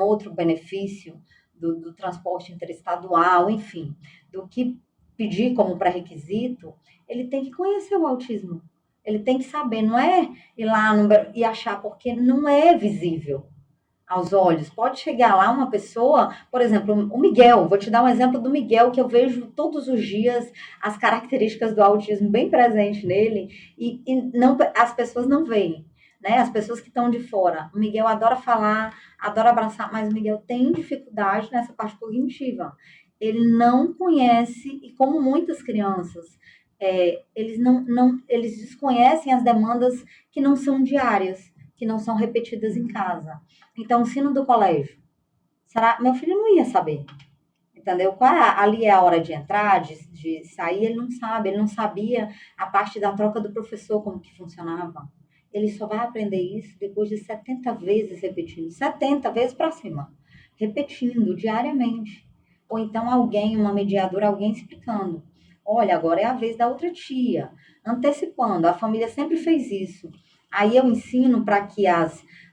outro benefício do transporte interestadual, enfim, do que pedir como pré-requisito, ele tem que conhecer o autismo. Ele tem que saber, não é ir lá e achar, porque não é visível aos olhos. Pode chegar lá uma pessoa, por exemplo, o Miguel, vou te dar um exemplo do Miguel, que eu vejo todos os dias as características do autismo bem presentes nele, e não, as pessoas não veem, né? As pessoas que estão de fora. O Miguel adora falar, adora abraçar, mas o Miguel tem dificuldade nessa parte cognitiva. Ele não conhece, e como muitas crianças, eles desconhecem as demandas que não são diárias, que não são repetidas em casa. Então, o ensino do colégio, meu filho não ia saber, entendeu? Ali é a hora de entrar, de sair, ele não sabe, ele não sabia a parte da troca do professor, como que funcionava. Ele só vai aprender isso depois de 70 vezes repetindo, 70 vezes para cima, repetindo diariamente. Ou então uma mediadora, alguém explicando. Olha, agora é a vez da outra tia, antecipando. A família sempre fez isso. Aí eu ensino para que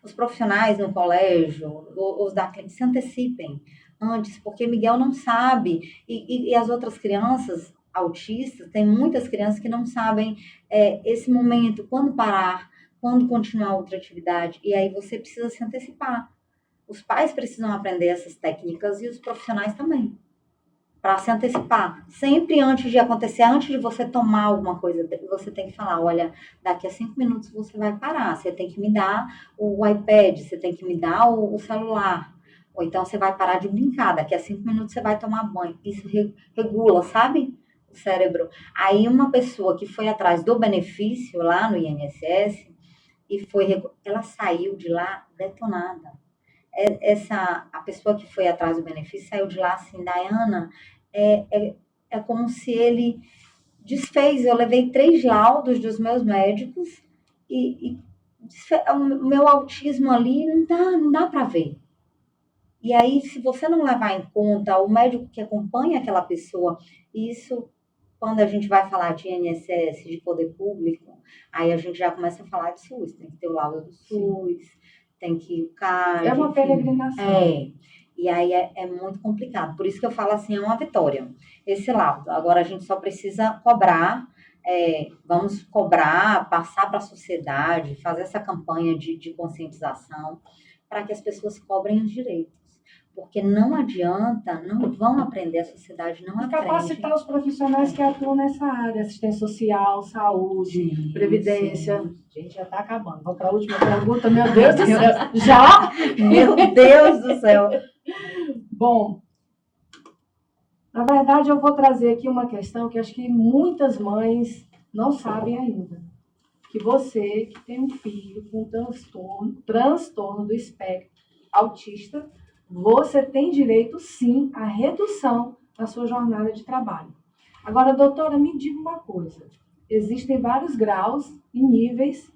os profissionais no colégio, os da clínica, se antecipem antes, porque Miguel não sabe. E as outras crianças autistas, tem muitas crianças que não sabem esse momento, quando parar, quando continuar outra atividade. E aí você precisa se antecipar. Os pais precisam aprender essas técnicas e os profissionais também, para se antecipar. Sempre antes de acontecer, antes de você tomar alguma coisa, você tem que falar, olha, daqui a 5 minutos você vai parar, você tem que me dar o iPad, você tem que me dar o celular, ou então você vai parar de brincar, daqui a 5 minutos você vai tomar banho. Isso regula, sabe? O cérebro. Aí uma pessoa que foi atrás do benefício lá no INSS, ela saiu de lá detonada. A pessoa que foi atrás do benefício saiu de lá assim, Dayana, é como se ele desfez. Eu levei 3 laudos dos meus médicos e o meu autismo ali não dá para ver. E aí, se você não levar em conta o médico que acompanha aquela pessoa, isso, quando a gente vai falar de INSS, de poder público, aí a gente já começa a falar de SUS, tem que ter o laudo do SUS, tem que o CAD. É uma peregrinação. E aí é muito complicado. Por isso que eu falo assim, é uma vitória esse laudo. Agora a gente só precisa cobrar, vamos cobrar, passar para a sociedade, fazer essa campanha de conscientização para que as pessoas cobrem os direitos. Porque não adianta, não vão aprender, a sociedade não aprende. Capacitar os profissionais que atuam nessa área, assistência social, saúde, sim, previdência. Sim. A gente já está acabando. Vamos para a última pergunta, meu Deus do céu. Já? Meu Deus do céu. Bom, na verdade eu vou trazer aqui uma questão que acho que muitas mães não sabem ainda. que você que tem um filho com transtorno do espectro autista, você tem direito, sim, à redução na sua jornada de trabalho. Agora, doutora, me diga uma coisa. Existem vários graus e níveis,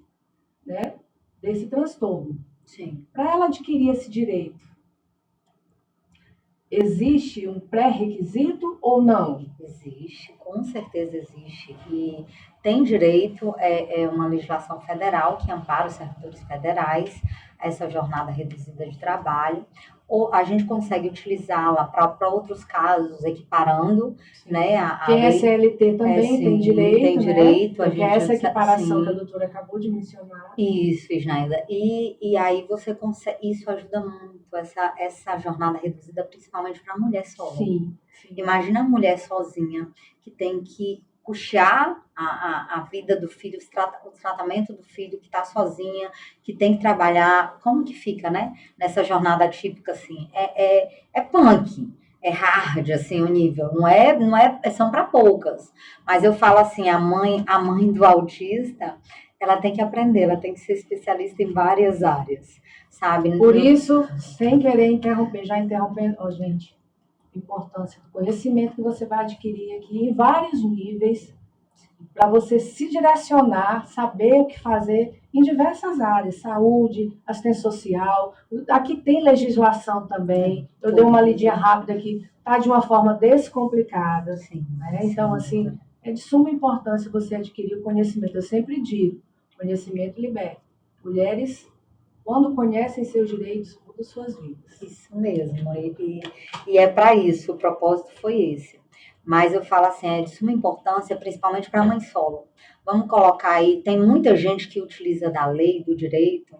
né, desse transtorno. Sim. Para ela adquirir esse direito, existe um pré-requisito ou não? Existe, com certeza existe. E tem direito, é uma legislação federal que ampara os servidores federais, essa jornada reduzida de trabalho. Ou a gente consegue utilizá-la para outros casos, equiparando, né? Quem é CLT também tem direito, tem direito. Né? Porque essa equiparação sim, que a doutora acabou de mencionar. Isso, Isnaida. E aí você consegue, isso ajuda muito, essa jornada reduzida, principalmente para a mulher solo. Sim. Imagina a mulher sozinha que tem que custear a vida do filho, o tratamento do filho, que está sozinha, que tem que trabalhar. Como que fica, né? Nessa jornada típica, assim. É punk, é hard, assim, o nível. Não é, são para poucas. Mas eu falo assim, a mãe do autista, ela tem que aprender, ela tem que ser especialista em várias áreas, sabe? Por isso, sem querer interromper, já interrompendo, gente, a importância do conhecimento que você vai adquirir aqui em vários níveis, para você se direcionar, saber o que fazer em diversas áreas, saúde, assistência social. Aqui tem legislação também. Eu dei uma lidinha rápida aqui, tá de uma forma descomplicada. Sim, né? Então, assim, é de suma importância você adquirir o conhecimento. Eu sempre digo, conhecimento liberta. Mulheres, quando conhecem seus direitos, mudam suas vidas. Isso mesmo. E é para isso, o propósito foi esse. Mas eu falo assim, é de suma importância, principalmente para a mãe solo. Vamos colocar aí, tem muita gente que utiliza da lei, do direito,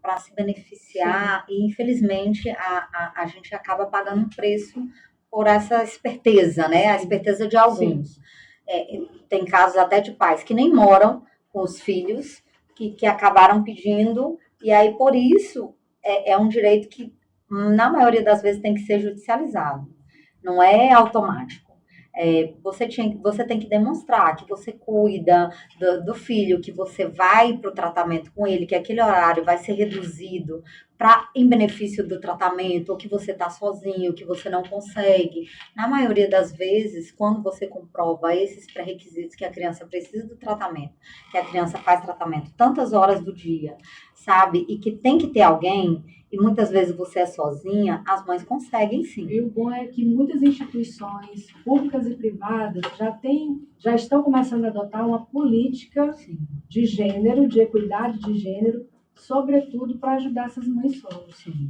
para se beneficiar. Sim. E, infelizmente, a gente acaba pagando um preço por essa esperteza, né? A esperteza de alguns. Tem casos até de pais que nem moram com os filhos, que acabaram pedindo, e aí, por isso, é um direito que, na maioria das vezes, tem que ser judicializado. Não é automático. Você tem que demonstrar que você cuida do filho, que você vai para o tratamento com ele, que aquele horário vai ser reduzido em benefício do tratamento, ou que você está sozinho, que você não consegue. Na maioria das vezes, quando você comprova esses pré-requisitos, que a criança precisa do tratamento, que a criança faz tratamento tantas horas do dia, sabe? E que tem que ter alguém, e muitas vezes você é sozinha, as mães conseguem sim. E o bom é que muitas instituições públicas e privadas já estão começando a adotar uma política de gênero, de equidade de gênero, sobretudo para ajudar essas mães solos. Sim.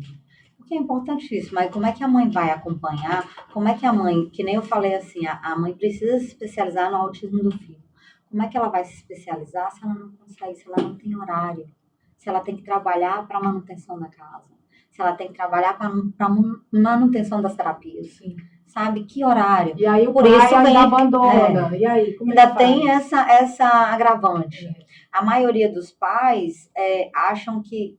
Porque é importantíssimo. Mas como é que a mãe vai acompanhar? Como é que a mãe, que nem eu falei assim, a mãe precisa se especializar no autismo do filho. Como é que ela vai se especializar se ela não consegue, se ela não tem horário? Se ela tem que trabalhar para a manutenção da casa, se ela tem que trabalhar para manutenção das terapias, sim. Sabe? Que horário? E aí o pai ainda abandona. E aí, como ainda tem essa agravante. A maioria dos pais acham que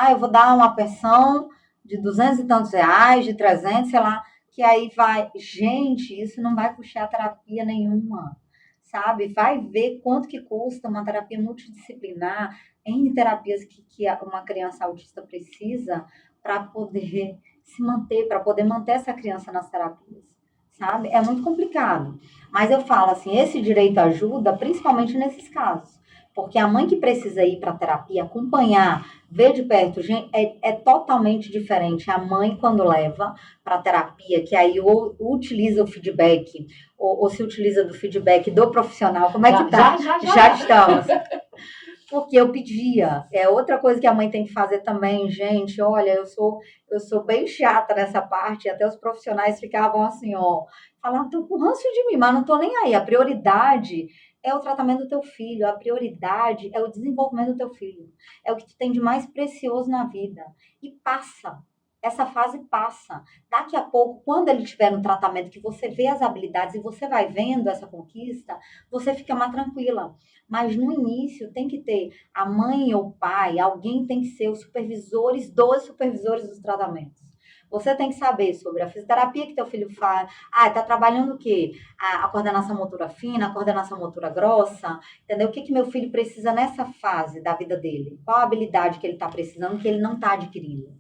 eu vou dar uma pensão de 200 e tantos reais, de 300, sei lá, que aí vai... Gente, isso não vai puxar terapia nenhuma, sabe? Vai ver quanto que custa uma terapia multidisciplinar, em terapias que uma criança autista precisa para poder se manter, para poder manter essa criança nas terapias, sabe? É muito complicado. Mas eu falo assim, esse direito ajuda principalmente nesses casos. Porque a mãe que precisa ir para a terapia, acompanhar, ver de perto, gente, é totalmente diferente. A mãe, quando leva para a terapia, que aí ou utiliza o feedback, ou se utiliza do feedback do profissional, como é que tá? Já estamos. Porque eu pedia. É outra coisa que a mãe tem que fazer também, gente. Olha, eu sou bem chata nessa parte. Até os profissionais ficavam assim, falavam, tô com ranço de mim, mas não tô nem aí. A prioridade é o tratamento do teu filho. A prioridade é o desenvolvimento do teu filho. É o que tu tem de mais precioso na vida. E passa. Essa fase passa. Daqui a pouco, quando ele estiver no tratamento, que você vê as habilidades e você vai vendo essa conquista, você fica mais tranquila. Mas no início tem que ter a mãe ou o pai, alguém tem que ser os supervisores dos tratamentos. Você tem que saber sobre a fisioterapia que teu filho faz. Tá trabalhando o quê? A coordenação motora fina, a coordenação motora grossa, entendeu? O que meu filho precisa nessa fase da vida dele? Qual a habilidade que ele está precisando que ele não está adquirindo?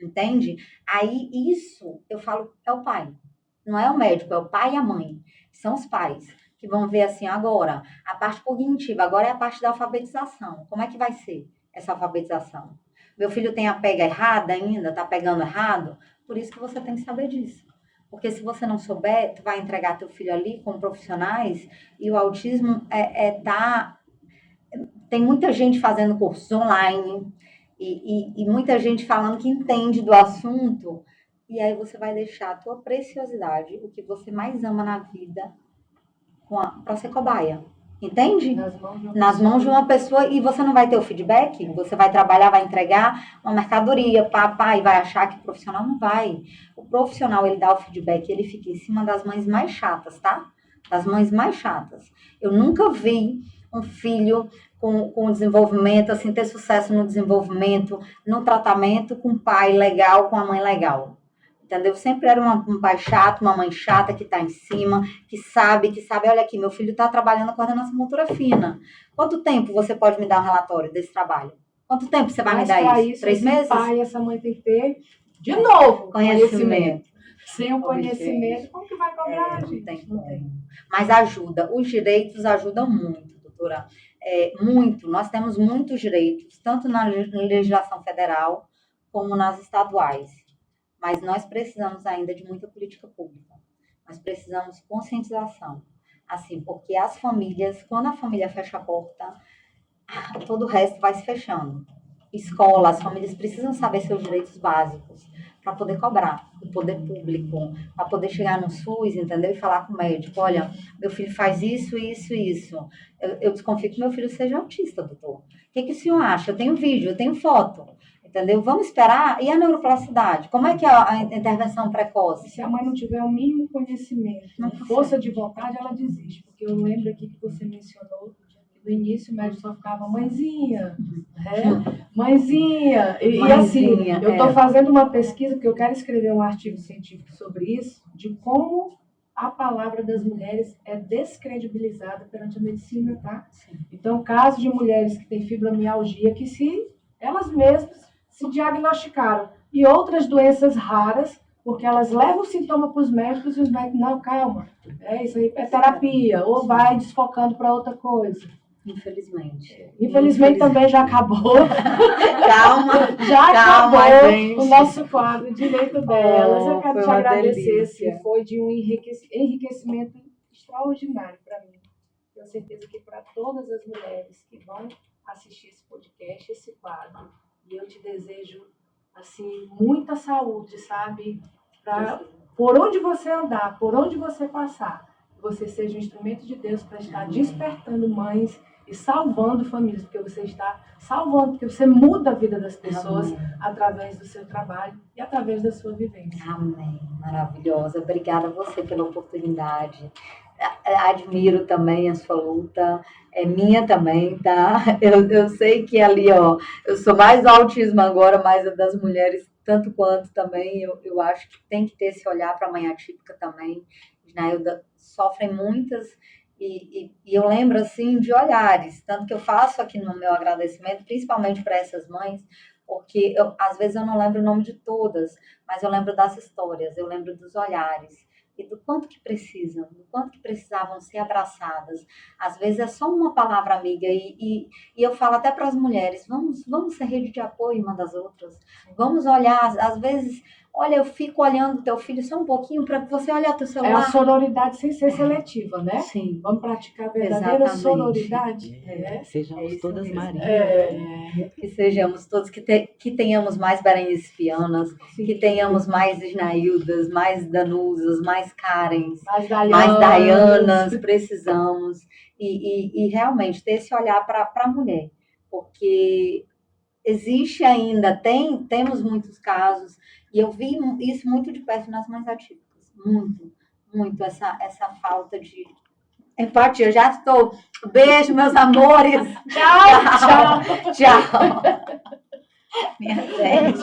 Entende? Aí isso, eu falo, é o pai. Não é o médico, é o pai e a mãe. São os pais que vão ver assim, agora, a parte cognitiva, agora é a parte da alfabetização. Como é que vai ser essa alfabetização? Meu filho tem a pega errada ainda, tá pegando errado? Por isso que você tem que saber disso. Porque se você não souber, tu vai entregar teu filho ali com profissionais e o autismo tem muita gente fazendo cursos online e muita gente falando que entende do assunto. E aí você vai deixar a tua preciosidade, o que você mais ama na vida, para ser cobaia. Entende? Nas mãos de uma pessoa, e você não vai ter o feedback, você vai trabalhar, vai entregar uma mercadoria, papai, vai achar que o profissional não vai. O profissional, ele dá o feedback, ele fica em cima das mães mais chatas, tá? Das mães mais chatas. Eu nunca vi um filho com desenvolvimento, assim, ter sucesso no desenvolvimento, no tratamento, com um pai legal, com a mãe legal. Entendeu? Sempre era um pai chato, uma mãe chata que está em cima, que sabe, olha aqui, meu filho está trabalhando a coordenação motora fina. Quanto tempo você pode me dar um relatório desse trabalho? Quanto tempo você vai me dar isso? 3 meses? Pai, essa mãe tem que ter, de novo, conhecimento. Sem o conhecimento, como que vai cobrar, gente? Não tem. Mas ajuda, os direitos ajudam muito, doutora. Muito, nós temos muitos direitos, tanto na legislação federal como nas estaduais. Mas nós precisamos ainda de muita política pública. Nós precisamos de conscientização. Assim, porque as famílias, quando a família fecha a porta, todo o resto vai se fechando. Escola, as famílias precisam saber seus direitos básicos para poder cobrar o poder público, para poder chegar no SUS, entendeu? E falar com o médico, olha, meu filho faz isso, isso, isso. Eu desconfio que meu filho seja autista, doutor. O que o senhor acha? Eu tenho vídeo, eu tenho foto. Entendeu? Vamos esperar. E a neuroplasticidade? Como é que é a intervenção precoce? Se a mãe não tiver o mínimo conhecimento, força de vontade, ela desiste. Porque eu lembro aqui que você mencionou que no início o médico só ficava mãezinha, mãezinha. E assim, eu estou fazendo uma pesquisa, porque eu quero escrever um artigo científico sobre isso, de como a palavra das mulheres é descredibilizada perante a medicina, tá? Sim. Então, casos de mulheres que têm fibromialgia, que se elas mesmas se diagnosticaram. E outras doenças raras, porque elas levam o sintoma para os médicos e os médicos, não, calma, isso aí é terapia, ou vai desfocando para outra coisa. Infelizmente. Infelizmente também já acabou. Calma, já calma, acabou gente. O nosso quadro Direito Delas. Eu quero te agradecer, delícia. Foi de um enriquecimento extraordinário para mim. Tenho certeza que para todas as mulheres que vão assistir esse podcast, esse quadro, e eu te desejo, assim, muita saúde, sabe? Por onde você andar, por onde você passar, você seja um instrumento de Deus para estar despertando mães e salvando famílias, porque você está salvando, porque você muda a vida das pessoas através do seu trabalho e através da sua vivência. Amém. Maravilhosa. Obrigada a você pela oportunidade. Admiro também a sua luta, é minha também, tá? Eu sei que ali, ó, eu sou mais do autismo agora, mais das mulheres, tanto quanto também, eu acho que tem que ter esse olhar para a mãe atípica também. Isnailda, sofrem muitas, e eu lembro, assim, de olhares, tanto que eu faço aqui no meu agradecimento, principalmente para essas mães, porque às vezes eu não lembro o nome de todas, mas eu lembro das histórias, eu lembro dos olhares, e do quanto que precisam, do quanto que precisavam ser abraçadas. Às vezes é só uma palavra amiga, e eu falo até para as mulheres, vamos ser rede de apoio uma das outras, vamos olhar, às vezes, olha, eu fico olhando o teu filho só um pouquinho para você olhar o teu celular. É a sororidade sem ser seletiva, né? Sim. Vamos praticar a verdadeira sororidade. Sejamos todas Marias. Que sejamos todos, que tenhamos mais Berenicianas, que tenhamos mais Isnaildas, mais Danusas, mais Karens, mais Dayanas, precisamos. E realmente ter esse olhar para a mulher, porque existe ainda, temos muitos casos, e eu vi isso muito de perto nas mães atípicas, muito essa falta de empatia. Já estou. Beijo, meus amores. Tchau. Tchau. Minha gente.